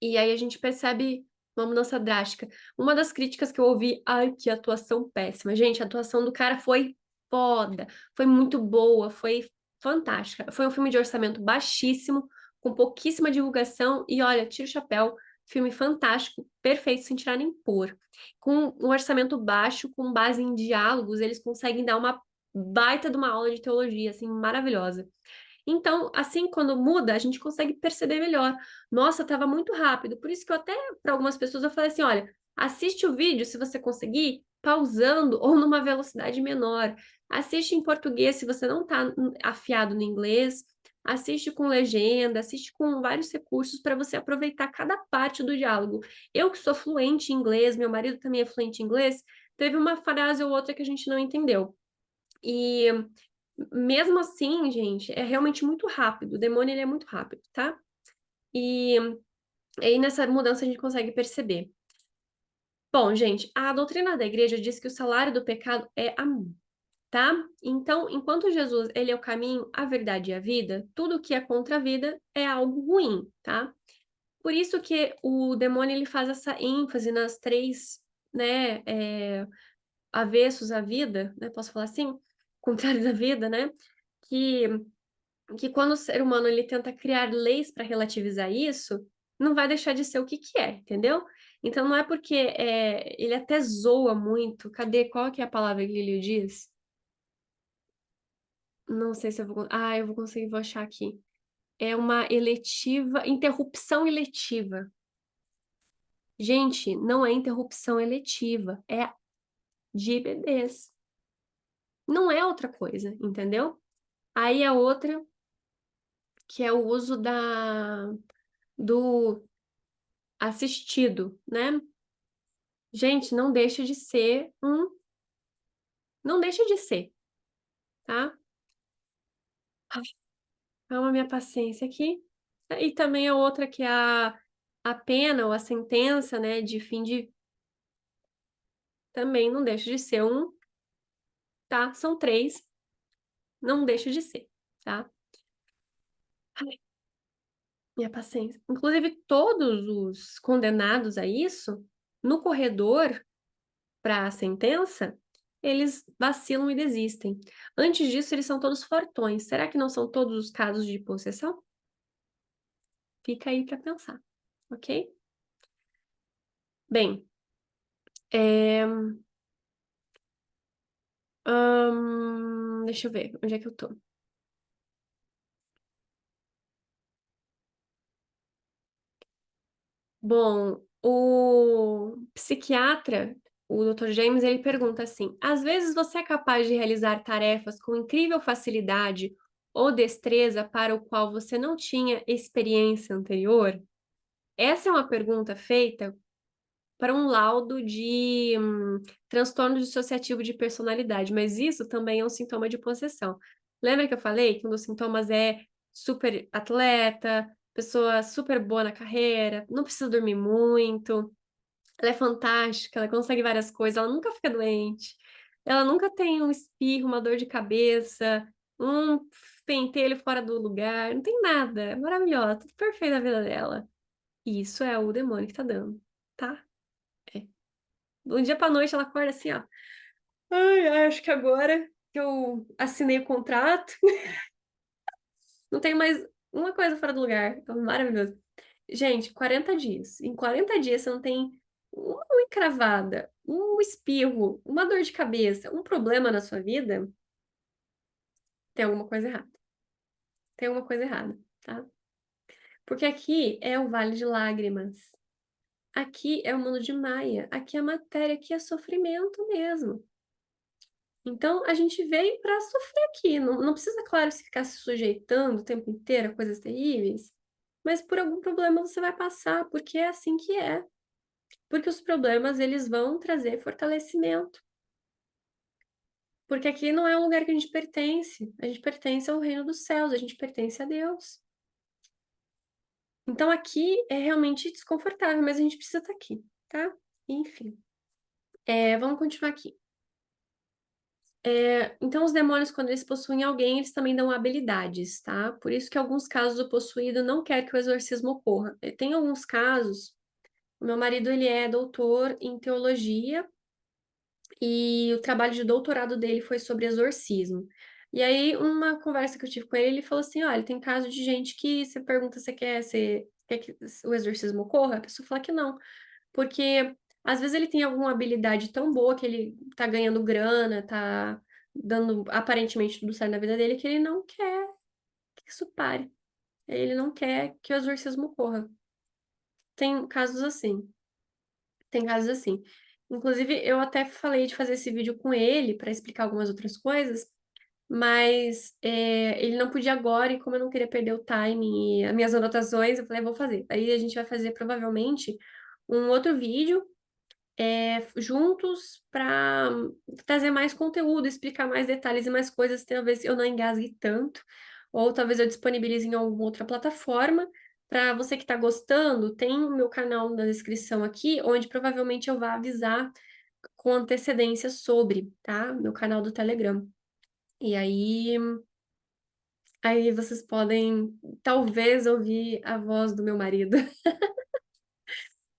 E aí a gente percebe uma mudança drástica. Uma das críticas que eu ouvi, ai, que atuação péssima. Gente, a atuação do cara foi foda, foi muito boa, foi fantástica. Foi um filme de orçamento baixíssimo, com pouquíssima divulgação, e olha, tira o chapéu, filme fantástico, perfeito, sem tirar nem pôr. Com um orçamento baixo, com base em diálogos, eles conseguem dar uma baita de uma aula de teologia, assim, maravilhosa. Então, assim, quando muda, a gente consegue perceber melhor. Nossa, estava muito rápido. Por isso que eu até, para algumas pessoas, eu falei assim, olha, assiste o vídeo, se você conseguir, pausando ou numa velocidade menor. Assiste em português, se você não está afiado no inglês. Assiste com legenda, assiste com vários recursos para você aproveitar cada parte do diálogo. Eu que sou fluente em inglês, meu marido também é fluente em inglês, teve uma frase ou outra que a gente não entendeu. E mesmo assim, gente, é realmente muito rápido. O demônio, ele é muito rápido, tá? E aí nessa mudança a gente consegue perceber. Bom, gente, a doutrina da igreja diz que o salário do pecado é a morte, tá? Então, enquanto Jesus, ele é o caminho, a verdade e a vida, tudo que é contra a vida é algo ruim, tá? Por isso que o demônio, ele faz essa ênfase nas três, né, avessos à vida, né? Posso falar assim? Contrário da vida, né? Que quando o ser humano ele tenta criar leis para relativizar isso, não vai deixar de ser o que que é, entendeu? Então não é porque ele até zoa muito. Cadê? Qual que é a palavra que ele diz? Não sei se eu vou. Ah, eu vou conseguir, vou achar aqui. É uma eletiva, interrupção eletiva. Gente, não é interrupção eletiva, é de bebês. Não é outra coisa, entendeu? Aí a outra, que é o uso do assistido, né? Gente, não deixa de ser não deixa de ser, tá? Ai, calma minha paciência aqui. E também a outra que é a pena ou a sentença, né, de fim de também não deixa de ser tá? São três, não deixa de ser, tá? Ai, minha paciência. Inclusive, todos os condenados a isso, no corredor para a sentença, eles vacilam e desistem. Antes disso, eles são todos fortões. Será que não são todos os casos de possessão? Fica aí para pensar, ok? Bem, deixa eu ver, onde é que eu tô? Bom, o psiquiatra, o Dr. James, ele pergunta assim: às vezes você é capaz de realizar tarefas com incrível facilidade ou destreza para o qual você não tinha experiência anterior? Essa é uma pergunta feita para um laudo de transtorno dissociativo de personalidade, mas isso também é um sintoma de possessão. Lembra que eu falei que um dos sintomas é super atleta, pessoa super boa na carreira, não precisa dormir muito, ela é fantástica, ela consegue várias coisas, ela nunca fica doente, ela nunca tem um espirro, uma dor de cabeça, um pentelho fora do lugar, não tem nada, é maravilhosa, tudo perfeito na vida dela. Isso é o demônio que tá dando, tá? É. De um dia pra noite ela acorda assim, ó. Ai, acho que agora que eu assinei o contrato, não tem mais uma coisa fora do lugar. Então, maravilhoso. Gente, 40 dias. Em 40 dias você não tem uma unha encravada, um espirro, uma dor de cabeça, um problema na sua vida, tem alguma coisa errada. Tem alguma coisa errada, tá? Porque aqui é o Vale de Lágrimas. Aqui é o mundo de Maia. Aqui é matéria, aqui é sofrimento mesmo. Então, a gente veio para sofrer aqui. Não, não precisa, claro, se ficar se sujeitando o tempo inteiro a coisas terríveis, mas por algum problema você vai passar, porque é assim que é. Porque os problemas, eles vão trazer fortalecimento. Porque aqui não é um lugar que a gente pertence. A gente pertence ao reino dos céus, a gente pertence a Deus. Então, aqui é realmente desconfortável, mas a gente precisa estar aqui, tá? Enfim. Vamos continuar aqui. Então, os demônios, quando eles possuem alguém, eles também dão habilidades, tá? Por isso que, em alguns casos, o possuído não quer que o exorcismo ocorra. Tem alguns casos, o meu marido, ele é doutor em teologia e o trabalho de doutorado dele foi sobre exorcismo. E aí, uma conversa que eu tive com ele, ele falou assim: "Olha, tem caso de gente que você pergunta se quer que o exorcismo ocorra?" A pessoa fala que não, porque às vezes ele tem alguma habilidade tão boa que ele tá ganhando grana, tá dando aparentemente tudo certo na vida dele, que ele não quer que isso pare. Ele não quer que o exorcismo ocorra. Tem casos assim, tem casos assim. Inclusive, eu até falei de fazer esse vídeo com ele para explicar algumas outras coisas, mas, ele não podia agora e como eu não queria perder o timing e as minhas anotações, eu falei: "Vou fazer". Aí a gente vai fazer provavelmente um outro vídeo, juntos para trazer mais conteúdo, explicar mais detalhes e mais coisas, talvez eu não engasgue tanto, ou talvez eu disponibilize em alguma outra plataforma. Para você que está gostando, tem o meu canal na descrição aqui, onde provavelmente eu vá avisar com antecedência sobre, tá, meu canal do Telegram. E aí vocês podem, talvez, ouvir a voz do meu marido.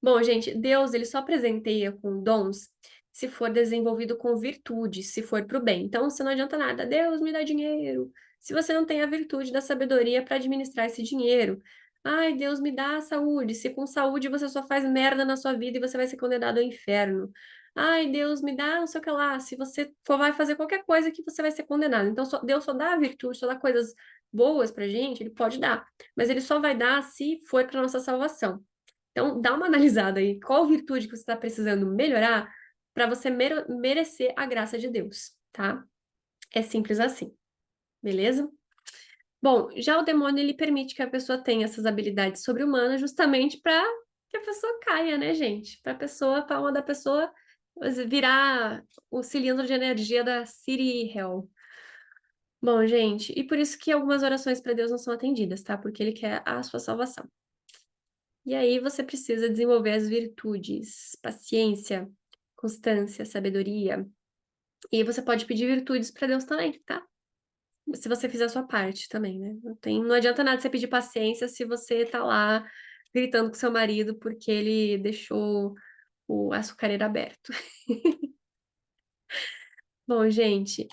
Bom, gente, Deus, ele só presenteia com dons se for desenvolvido com virtude, se for para o bem. Então, se não adianta nada, Deus me dá dinheiro, se você não tem a virtude da sabedoria para administrar esse dinheiro. Ai, Deus me dá saúde, se com saúde você só faz merda na sua vida e você vai ser condenado ao inferno. Ai, Deus me dá não sei o que lá, se você for vai fazer qualquer coisa que você vai ser condenado. Então, Deus só dá a virtude, só dá coisas boas pra gente, ele pode dar, mas ele só vai dar se for para nossa salvação. Então, dá uma analisada aí, qual virtude que você está precisando melhorar para você merecer a graça de Deus, tá? É simples assim, beleza? Bom, já o demônio ele permite que a pessoa tenha essas habilidades sobre-humanas justamente para que a pessoa caia, né, gente? Para a pessoa, a alma da pessoa virar o cilindro de energia da City Hell. Bom, gente, e por isso que algumas orações para Deus não são atendidas, tá? Porque ele quer a sua salvação. E aí você precisa desenvolver as virtudes, paciência, constância, sabedoria. E você pode pedir virtudes para Deus também, tá? Se você fizer a sua parte também, né? Não adianta nada você pedir paciência se você tá lá gritando com seu marido porque ele deixou o açucareiro aberto. Bom, gente,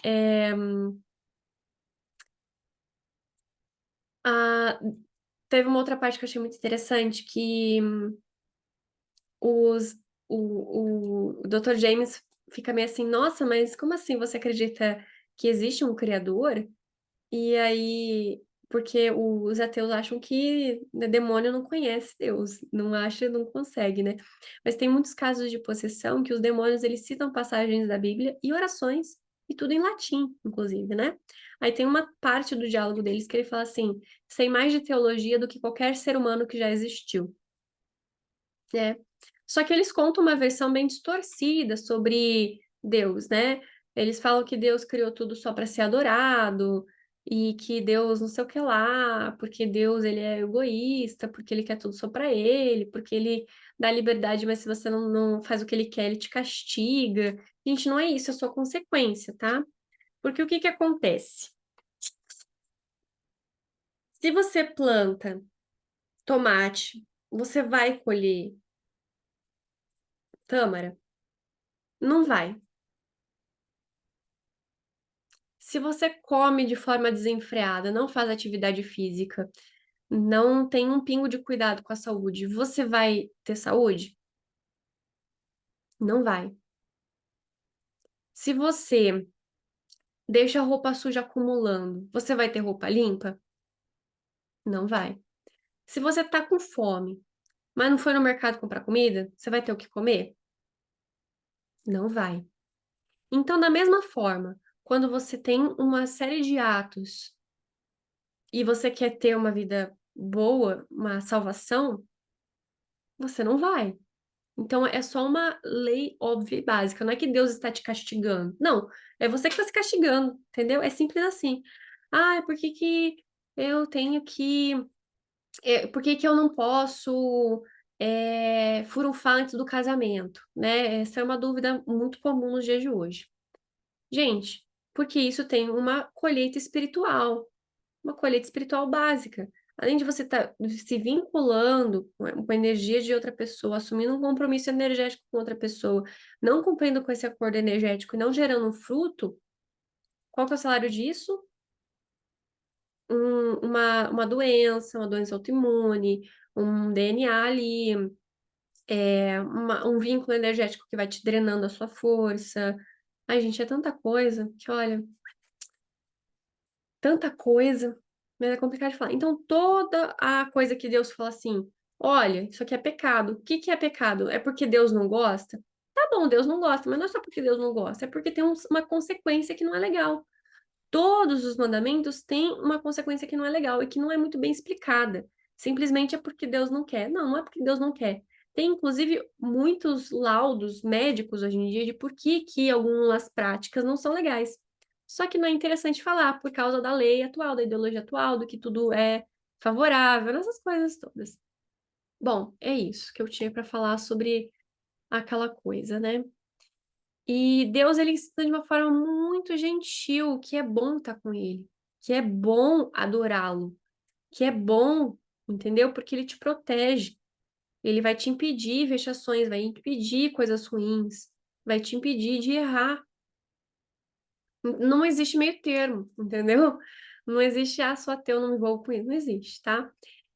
a- teve uma outra parte que eu achei muito interessante, que os, o Dr. James fica meio assim, nossa, mas como assim você acredita que existe um criador? E aí, porque os ateus acham que né, demônio não conhece Deus, não acha, não consegue, né? Mas tem muitos casos de possessão que os demônios, eles citam passagens da Bíblia e orações, e tudo em latim, inclusive, né? Aí tem uma parte do diálogo deles que ele fala assim, sei mais de teologia do que qualquer ser humano que já existiu. É. Só que eles contam uma versão bem distorcida sobre Deus, né? Eles falam que Deus criou tudo só para ser adorado e que Deus não sei o que lá, porque Deus ele é egoísta, porque ele quer tudo só para ele, porque ele dá liberdade, mas se você não faz o que ele quer, ele te castiga. Gente, não é isso, é só consequência, tá? Porque o que que acontece? Se você planta tomate, você vai colher tâmara? Não vai. Se você come de forma desenfreada, não faz atividade física, não tem um pingo de cuidado com a saúde, você vai ter saúde? Não vai. Se você deixa a roupa suja acumulando, você vai ter roupa limpa? Não vai. Se você tá com fome, mas não foi no mercado comprar comida, você vai ter o que comer? Não vai. Então, da mesma forma, quando você tem uma série de atos e você quer ter uma vida boa, uma salvação, você não vai. Então é só uma lei óbvia e básica. Não é que Deus está te castigando. Não, é você que está se castigando, entendeu? É simples assim. Ah, por que que eu tenho que. Por que que eu não posso furunfar antes do casamento, né? Essa é uma dúvida muito comum nos dias de hoje. Gente, porque isso tem uma colheita espiritual, uma colheita espiritual básica. Além de você estar se vinculando com a energia de outra pessoa, assumindo um compromisso energético com outra pessoa, não cumprindo com esse acordo energético e não gerando um fruto, qual que é o salário disso? uma doença autoimune, um DNA ali, um vínculo energético que vai te drenando a sua força. Ai, gente, é tanta coisa que, olha, tanta coisa, mas é complicado de falar. Então, toda a coisa que Deus fala assim, olha, isso aqui é pecado. O que que é pecado? É porque Deus não gosta? Tá bom, Deus não gosta, mas não é só porque Deus não gosta, é porque tem uma consequência que não é legal. Todos os mandamentos têm uma consequência que não é legal e que não é muito bem explicada. Simplesmente é porque Deus não quer. Não, não é porque Deus não quer. Tem, inclusive, muitos laudos médicos hoje em dia de por que que algumas práticas não são legais. Só que não é interessante falar por causa da lei atual, da ideologia atual, do que tudo é favorável, essas coisas todas. Bom, é isso que eu tinha para falar sobre aquela coisa, né? E Deus, ele ensina de uma forma muito gentil, que é bom estar com ele, que é bom adorá-lo, que é bom, entendeu? Porque ele te protege. Ele vai te impedir vexações, vai impedir coisas ruins, vai te impedir de errar. Não existe meio termo, entendeu? Não existe, sou ateu, não me envolvo com isso. Não existe, tá?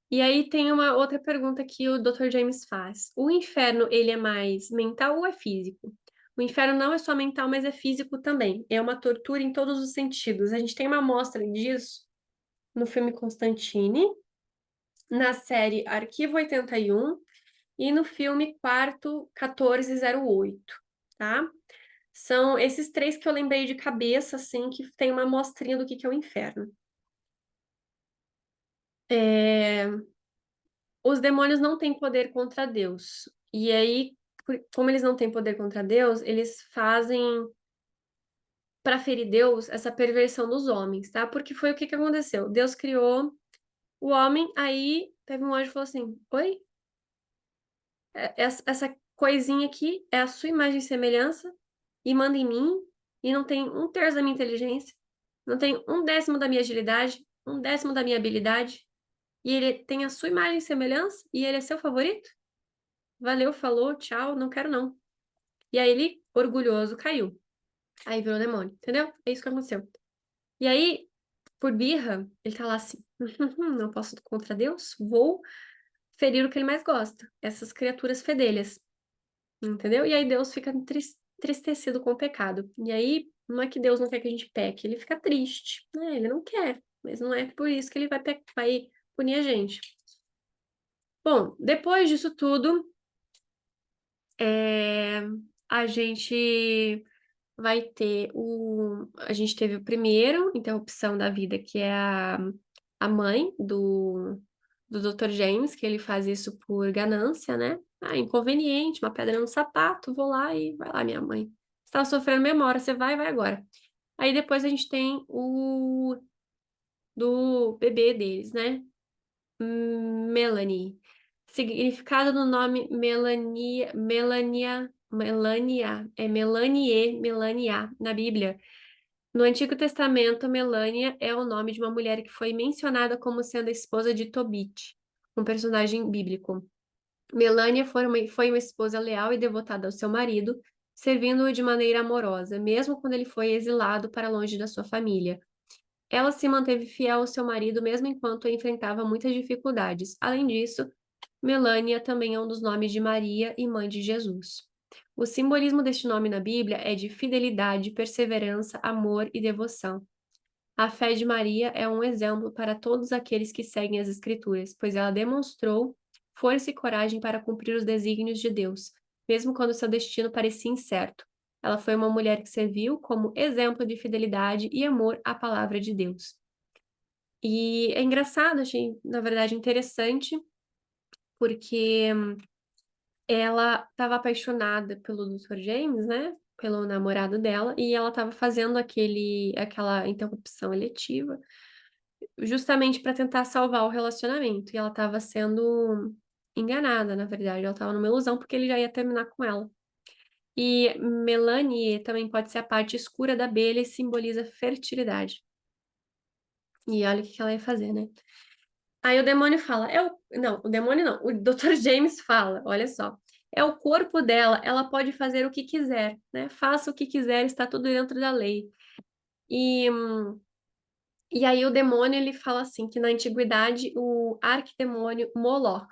E aí tem uma outra pergunta que o Dr. James faz. O inferno, ele é mais mental ou é físico? O inferno não é só mental, mas é físico também. É uma tortura em todos os sentidos. A gente tem uma amostra disso no filme Constantine, na série Arquivo 81 e no filme Quarto 1408, tá? São esses três que eu lembrei de cabeça, assim, que tem uma amostrinha do que é o inferno. Os demônios não têm poder contra Deus. E aí, como eles não têm poder contra Deus, eles fazem para ferir Deus essa perversão dos homens, tá? Porque foi o que aconteceu. Deus criou o homem, aí teve um anjo que falou assim: Oi, essa coisinha aqui é a sua imagem e semelhança, e manda em mim, e não tem um terço da minha inteligência, não tem um décimo da minha agilidade, um décimo da minha habilidade, e ele tem a sua imagem e semelhança, e ele é seu favorito? Valeu, falou, tchau, não quero não. E aí ele, orgulhoso, caiu. Aí virou demônio, entendeu? É isso que aconteceu. E aí, por birra, ele tá lá assim, não posso contra Deus, vou ferir o que ele mais gosta, essas criaturas fedelhas, entendeu? E aí Deus fica entristecido com o pecado. E aí, não é que Deus não quer que a gente peque, ele fica triste, né? Ele não quer, mas não é por isso que ele vai punir a gente. Bom, depois disso tudo, é, a gente vai ter a gente teve o primeiro interrupção da vida, que é a mãe do Dr. James, que ele faz isso por ganância, né? Ah, inconveniente, uma pedra no sapato, vou lá e vai lá, minha mãe. Você tá sofrendo memória, você vai agora. Aí depois a gente tem o do bebê deles, né? Melanie. Significado do nome Melania, é Melanie, Melania, na Bíblia. No Antigo Testamento, Melania é o nome de uma mulher que foi mencionada como sendo a esposa de Tobit, um personagem bíblico. Melania foi uma esposa leal e devotada ao seu marido, servindo-o de maneira amorosa, mesmo quando ele foi exilado para longe da sua família. Ela se manteve fiel ao seu marido mesmo enquanto enfrentava muitas dificuldades. Além disso, Melânia também é um dos nomes de Maria e mãe de Jesus. O simbolismo deste nome na Bíblia é de fidelidade, perseverança, amor e devoção. A fé de Maria é um exemplo para todos aqueles que seguem as Escrituras, pois ela demonstrou força e coragem para cumprir os desígnios de Deus, mesmo quando seu destino parecia incerto. Ela foi uma mulher que serviu como exemplo de fidelidade e amor à palavra de Deus. E é engraçado, achei, na verdade, interessante, porque ela estava apaixonada pelo Dr. James, né? Pelo namorado dela, e ela estava fazendo aquela interrupção eletiva justamente para tentar salvar o relacionamento. E ela estava sendo enganada, na verdade. Ela estava numa ilusão porque ele já ia terminar com ela. E Melanie também pode ser a parte escura da abelha e simboliza fertilidade. E olha o que ela ia fazer, né? Aí o demônio fala, não, o demônio não, o Dr. James fala, olha só, é o corpo dela, ela pode fazer o que quiser, né? Faça o que quiser, está tudo dentro da lei. E E aí o demônio, ele fala assim, que na antiguidade o arquidemônio Moloch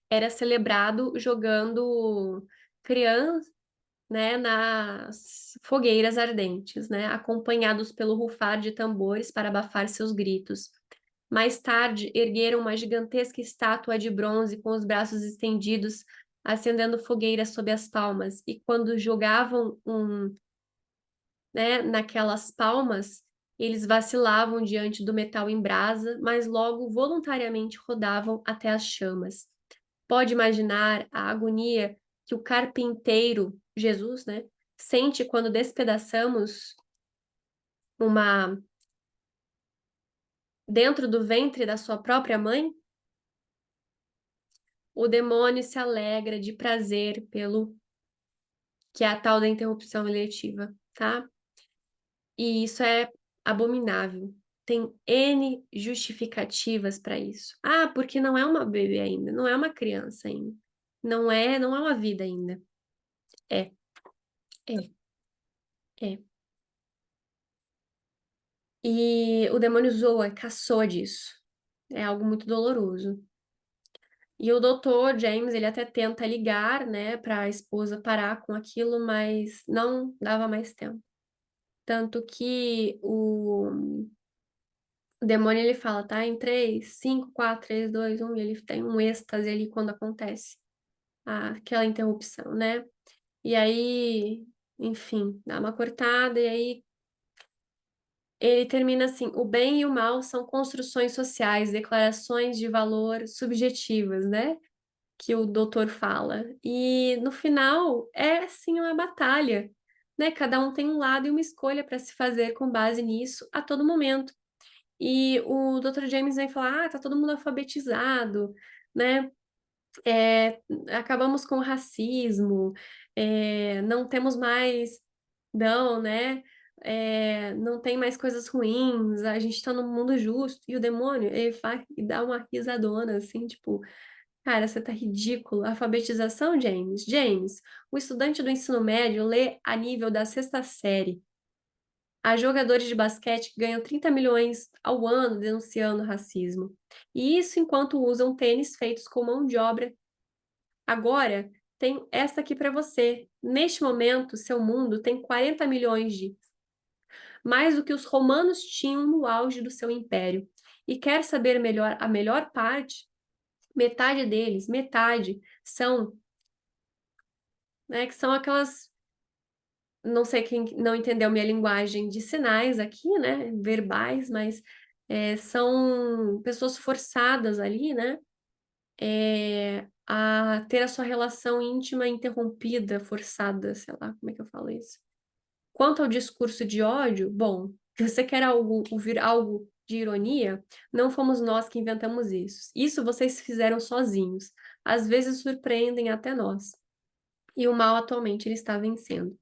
era celebrado jogando crianças, né, nas fogueiras ardentes, né, acompanhados pelo rufar de tambores para abafar seus gritos. Mais tarde, ergueram uma gigantesca estátua de bronze com os braços estendidos, acendendo fogueiras sob as palmas, e quando jogavam né, naquelas palmas, eles vacilavam diante do metal em brasa, mas logo voluntariamente rodavam até as chamas. Pode imaginar a agonia que o carpinteiro, Jesus, né, sente quando despedaçamos uma dentro do ventre da sua própria mãe? O demônio se alegra de prazer pelo que é a tal da interrupção eletiva, tá? E isso é abominável. Tem N justificativas para isso. Ah, porque não é uma bebê ainda, não é uma criança ainda. Não é uma vida ainda. É, é, é. E o demônio zoa, caçou disso. É algo muito doloroso. E o doutor James, ele até tenta ligar, né, para a esposa parar com aquilo, mas não dava mais tempo. Tanto que o demônio, ele fala, tá? Em 3, 5, 4, 3, 2, 1, e ele tem um êxtase ali quando acontece aquela interrupção, né? E aí, enfim, dá uma cortada, e aí ele termina assim: o bem e o mal são construções sociais, declarações de valor subjetivas, né? Que o doutor fala. E no final é sim uma batalha, né? Cada um tem um lado e uma escolha para se fazer com base nisso a todo momento. E o Dr. James vem falar: ah, tá todo mundo alfabetizado, né? Acabamos com o racismo, não temos mais, não, né? Não tem mais coisas ruins, a gente tá num mundo justo. E o demônio, ele vai e dá uma risadona, assim, tipo, cara, você tá ridículo. Alfabetização, James? James, o estudante do ensino médio lê a nível da sexta série. Há jogadores de basquete que ganham 30 milhões ao ano denunciando racismo. E isso enquanto usam tênis feitos com mão de obra. Agora, tem essa aqui para você. Neste momento, seu mundo tem 40 milhões de mais do que os romanos tinham no auge do seu império. E quer saber melhor a melhor parte? Metade deles, metade, são, né, que são aquelas, não sei quem não entendeu minha linguagem de sinais aqui, né, verbais, mas são pessoas forçadas ali, né, a ter a sua relação íntima interrompida, forçada, sei lá, como é que eu falo isso? Quanto ao discurso de ódio, bom, se você quer ouvir algo de ironia, não fomos nós que inventamos isso. Isso vocês fizeram sozinhos. Às vezes surpreendem até nós. E o mal atualmente ele está vencendo.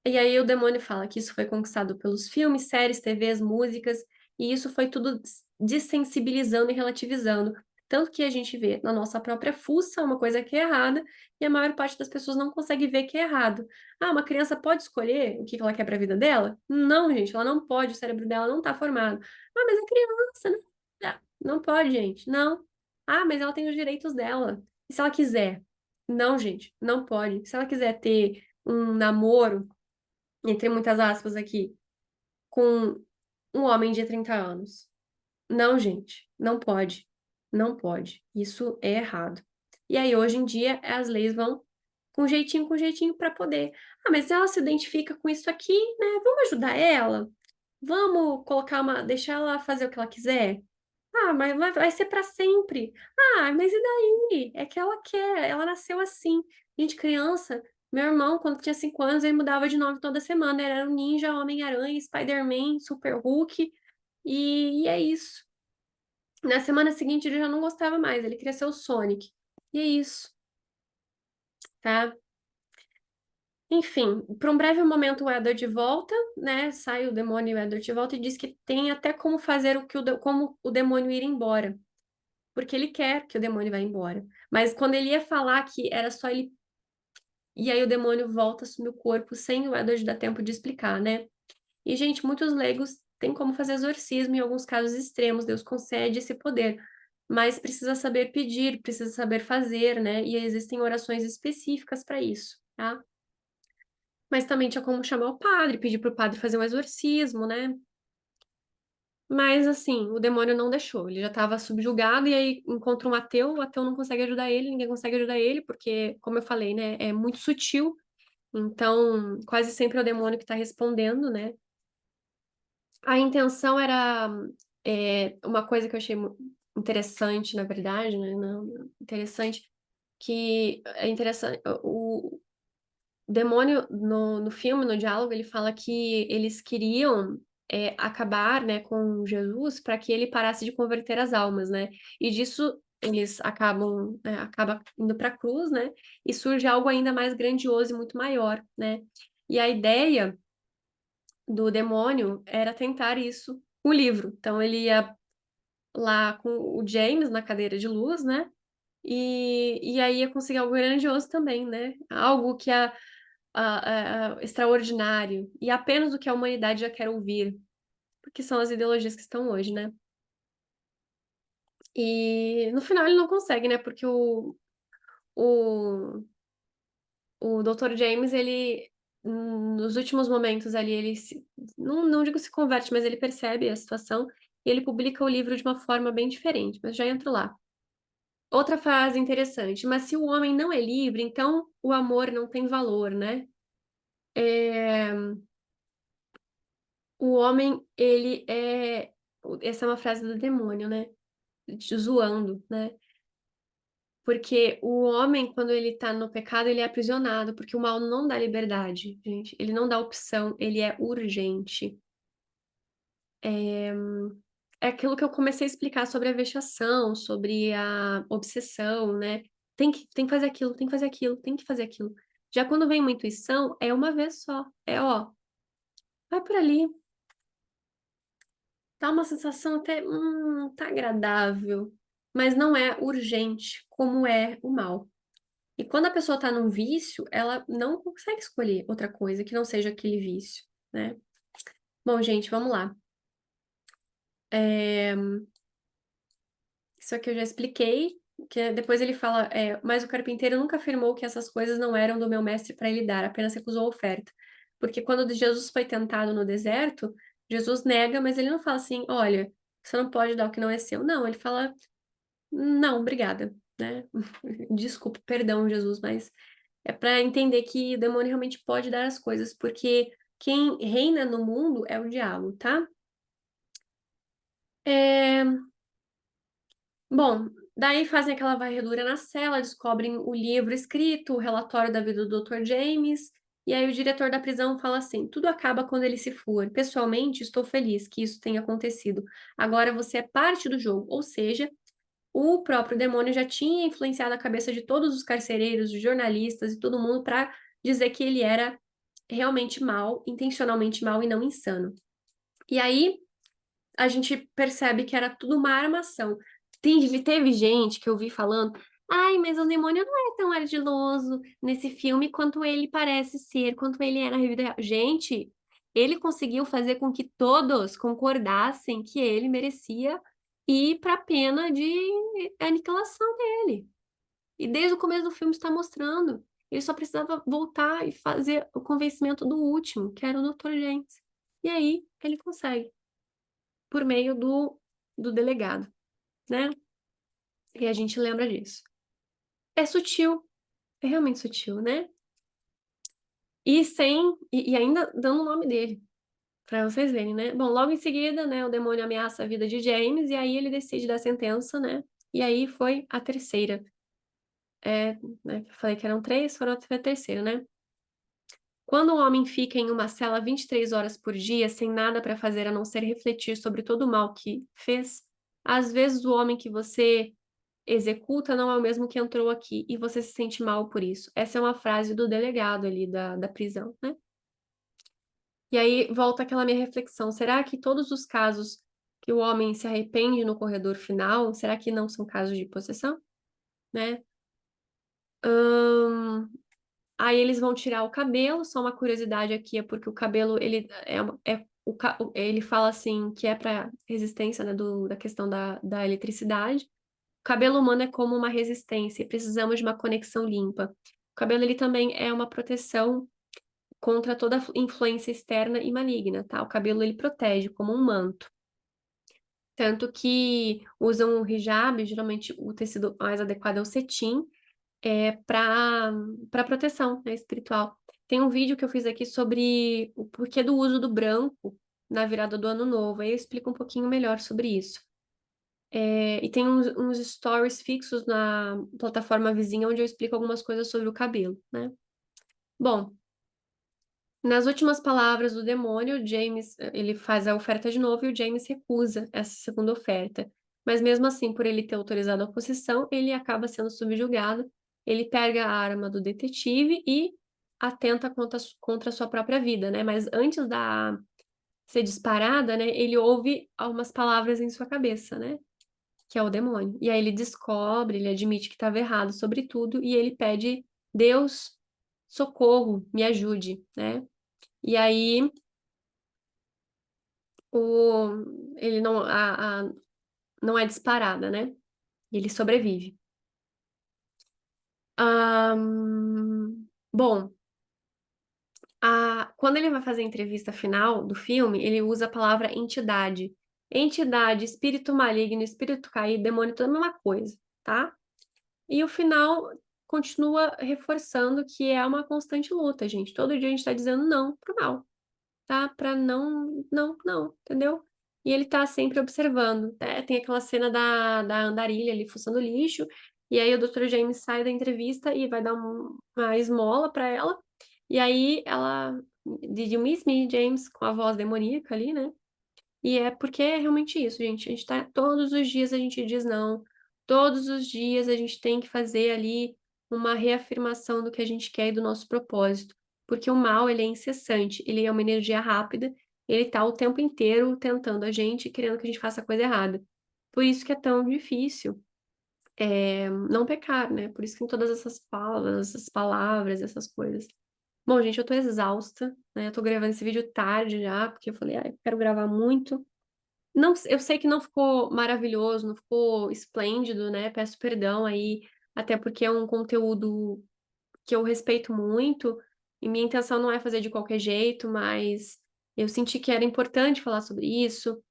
E aí o demônio fala que isso foi conquistado pelos filmes, séries, TVs, músicas, e isso foi tudo dessensibilizando e relativizando. Tanto que a gente vê na nossa própria fuça uma coisa que é errada, e a maior parte das pessoas não consegue ver que é errado. Ah, uma criança pode escolher o que ela quer para a vida dela? Não, gente, ela não pode, o cérebro dela não está formado. Ah, mas é criança, né? Não pode, gente, não. Ah, mas ela tem os direitos dela. E se ela quiser? Não, gente, não pode. Se ela quiser ter um namoro entre muitas aspas aqui, com um homem de 30 anos. Não, gente, não pode. Não pode. Isso é errado. E aí, hoje em dia, as leis vão com jeitinho para poder. Ah, mas ela se identifica com isso aqui, né? Vamos ajudar ela? Vamos colocar deixar ela fazer o que ela quiser? Ah, mas vai ser para sempre. Ah, mas e daí? É que ela quer, ela nasceu assim. Gente, criança, meu irmão, quando tinha 5 anos, ele mudava de nome toda semana. Ele era um ninja, Homem-Aranha, Spider-Man, Super Hulk, e é isso. Na semana seguinte ele já não gostava mais, ele queria ser o Sonic. E é isso, tá? Enfim, por um breve momento o Edward volta, né? Sai o demônio e o Edward volta e diz que tem até como fazer como o demônio ir embora. Porque ele quer que o demônio vá embora. Mas quando ele ia falar que era só ele. E aí o demônio volta a assumir o corpo sem o Edward dar tempo de explicar, né? E, gente, muitos leigos tem como fazer exorcismo em alguns casos extremos, Deus concede esse poder, mas precisa saber pedir, precisa saber fazer, né? E existem orações específicas para isso, tá? Mas também tinha como chamar o padre, pedir pro padre fazer um exorcismo, né? Mas assim, o demônio não deixou, ele já estava subjugado e aí encontra um ateu, o ateu não consegue ajudar ele, ninguém consegue ajudar ele, porque, como eu falei, né, é muito sutil, então quase sempre é o demônio que está respondendo, né? A intenção era uma coisa que eu achei interessante, na verdade, né? Não, interessante, que é interessante, o demônio, no filme, no diálogo, ele fala que eles queriam acabar, né, com Jesus para que ele parasse de converter as almas, né? E disso eles acabam, né, acaba indo para a cruz, né? E surge algo ainda mais grandioso e muito maior, né? E a ideia do demônio era tentar isso com o livro. Então ele ia lá com o James na cadeira de luz, né? E aí ia conseguir algo grandioso também, né? Algo que extraordinário e apenas o que a humanidade já quer ouvir, porque são as ideologias que estão hoje, né? E no final ele não consegue, né? Porque o, o Dr. James, ele, nos últimos momentos ali, não digo se converte, mas ele percebe a situação e ele publica o livro de uma forma bem diferente, mas já entro lá. Outra frase interessante, mas se o homem não é livre, então o amor não tem valor, né? É, o homem, ele é. Essa é uma frase do demônio, né? Zoando, né? Porque o homem, quando ele tá no pecado, ele é aprisionado, porque o mal não dá liberdade, gente. Ele não dá opção, ele é urgente. É aquilo que eu comecei a explicar sobre a vexação, sobre a obsessão, né? Tem que fazer aquilo, tem que fazer aquilo, tem que fazer aquilo. Já quando vem uma intuição, é uma vez só. É, ó, vai por ali. Tá uma sensação até, tá agradável, mas não é urgente, como é o mal. E quando a pessoa tá num vício, ela não consegue escolher outra coisa que não seja aquele vício, né? Bom, gente, vamos lá. É, isso aqui eu já expliquei, que depois ele fala, mas o carpinteiro nunca afirmou que essas coisas não eram do meu mestre para ele dar, apenas recusou a oferta. Porque quando Jesus foi tentado no deserto, Jesus nega, mas ele não fala assim, olha, você não pode dar o que não é seu. Não, ele fala, não, obrigada, né? Desculpa, perdão, Jesus, mas é para entender que o demônio realmente pode dar as coisas, porque quem reina no mundo é o diabo, tá? É, bom, daí fazem aquela varredura na cela, descobrem o livro escrito, o relatório da vida do Dr. James, e aí o diretor da prisão fala assim: tudo acaba quando ele se for. Pessoalmente, estou feliz que isso tenha acontecido. Agora você é parte do jogo, ou seja, o próprio demônio já tinha influenciado a cabeça de todos os carcereiros, os jornalistas e todo mundo para dizer que ele era realmente mal, intencionalmente mal e não insano. E aí a gente percebe que era tudo uma armação. Teve gente que eu vi falando, ai, mas o demônio não é tão ardiloso nesse filme quanto ele parece ser, quanto ele é na vida real. Gente, ele conseguiu fazer com que todos concordassem que ele merecia ir para a pena de aniquilação dele. E desde o começo do filme está mostrando. Ele só precisava voltar e fazer o convencimento do último, que era o Dr. James. E aí ele consegue por meio do delegado, né? E a gente lembra disso. É sutil, é realmente sutil, né? E ainda dando o nome dele, para vocês verem, né? Bom, logo em seguida, né, o demônio ameaça a vida de James e aí ele decide dar sentença, né? E aí foi a terceira. Né, eu falei que eram três, foram a terceira, né? Quando o homem fica em uma cela 23 horas por dia, sem nada para fazer a não ser refletir sobre todo o mal que fez, às vezes o homem que você executa não é o mesmo que entrou aqui e você se sente mal por isso. Essa é uma frase do delegado ali da prisão, né? E aí volta aquela minha reflexão: será que todos os casos que o homem se arrepende no corredor final, será que não são casos de possessão, né? Aí eles vão tirar o cabelo, só uma curiosidade aqui é porque o cabelo ele ele fala assim que é para resistência, né, da questão da eletricidade. O cabelo humano é como uma resistência e precisamos de uma conexão limpa. O cabelo ele também é uma proteção contra toda influência externa e maligna, tá? O cabelo ele protege como um manto. Tanto que usam o hijab, geralmente o tecido mais adequado é o cetim, para proteção, né, espiritual. Tem um vídeo que eu fiz aqui sobre o porquê do uso do branco na virada do ano novo. Aí eu explico um pouquinho melhor sobre isso. E tem uns stories fixos na plataforma vizinha onde eu explico algumas coisas sobre o cabelo, né? Bom, nas últimas palavras do demônio, o James, ele faz a oferta de novo e o James recusa essa segunda oferta. Mas mesmo assim, por ele ter autorizado a possessão, ele acaba sendo subjugado. Ele pega a arma do detetive e atenta contra a sua própria vida, né? Mas antes da ser disparada, né, ele ouve algumas palavras em sua cabeça, né? Que é o demônio. E aí ele descobre, ele admite que estava errado sobre tudo e ele pede: Deus, socorro, me ajude, né? E aí ele não, não é disparada, né? E ele sobrevive. Bom, quando ele vai fazer a entrevista final do filme, ele usa a palavra entidade. Entidade, espírito maligno, espírito caído, demônio, tudo a mesma coisa, tá? E o final continua reforçando que é uma constante luta, gente. Todo dia a gente tá dizendo não pro mal. Tá? Pra não, não, não, entendeu? E ele tá sempre observando, né? Tem aquela cena da andarilha ali fuçando lixo, e aí o Dr. James sai da entrevista e vai dar uma esmola pra ela, e aí ela, Did you miss me, James? Com a voz demoníaca ali, né? E é porque é realmente isso, gente. A gente tá, todos os dias a gente diz não. Todos os dias a gente tem que fazer ali uma reafirmação do que a gente quer e do nosso propósito. Porque o mal, ele é incessante, ele é uma energia rápida, ele tá o tempo inteiro tentando a gente, querendo que a gente faça a coisa errada. Por isso que é tão difícil não pecar, né? Por isso que tem todas essas falas, essas palavras, essas coisas. Bom, gente, eu tô exausta, né? Eu tô gravando esse vídeo tarde já, porque eu falei, eu quero gravar muito. Não, eu sei que não ficou maravilhoso, não ficou esplêndido, né? Peço perdão aí, até porque é um conteúdo que eu respeito muito, e minha intenção não é fazer de qualquer jeito, mas eu senti que era importante falar sobre isso,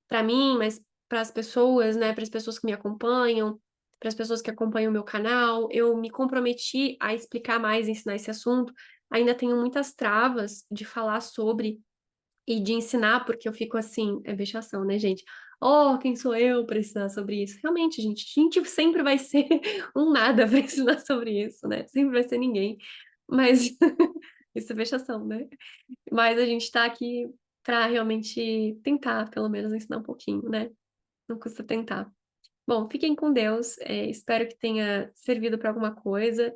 para mim, mas para as pessoas, né? Para as pessoas que me acompanham, para as pessoas que acompanham o meu canal, eu me comprometi a explicar mais, ensinar esse assunto. Ainda tenho muitas travas de falar sobre e de ensinar, porque eu fico assim, é vexação, né, gente? Oh, quem sou eu para ensinar sobre isso? Realmente, a gente sempre vai ser um nada para ensinar sobre isso, né? Sempre vai ser ninguém. Mas isso é vexação, né? Mas a gente tá aqui para realmente tentar, pelo menos, ensinar um pouquinho, né? Não custa tentar. Bom, fiquem com Deus. Espero que tenha servido para alguma coisa.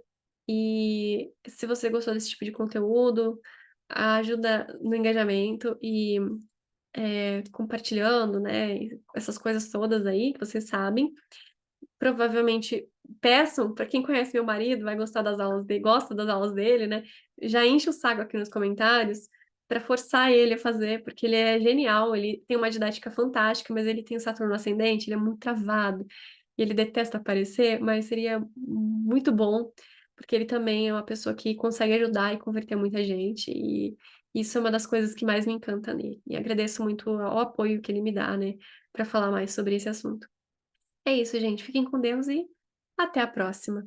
E se você gostou desse tipo de conteúdo, ajuda no engajamento e compartilhando, né? Essas coisas todas aí que vocês sabem. Provavelmente peçam, para quem conhece meu marido, vai gostar das aulas dele, gosta das aulas dele, né? Já enche o saco aqui nos comentários para forçar ele a fazer, porque ele é genial, ele tem uma didática fantástica, mas ele tem o Saturno ascendente, ele é muito travado e ele detesta aparecer, mas seria muito bom, porque ele também é uma pessoa que consegue ajudar e converter muita gente, e isso é uma das coisas que mais me encanta nele. E agradeço muito ao apoio que ele me dá, né, para falar mais sobre esse assunto. É isso, gente. Fiquem com Deus e até a próxima.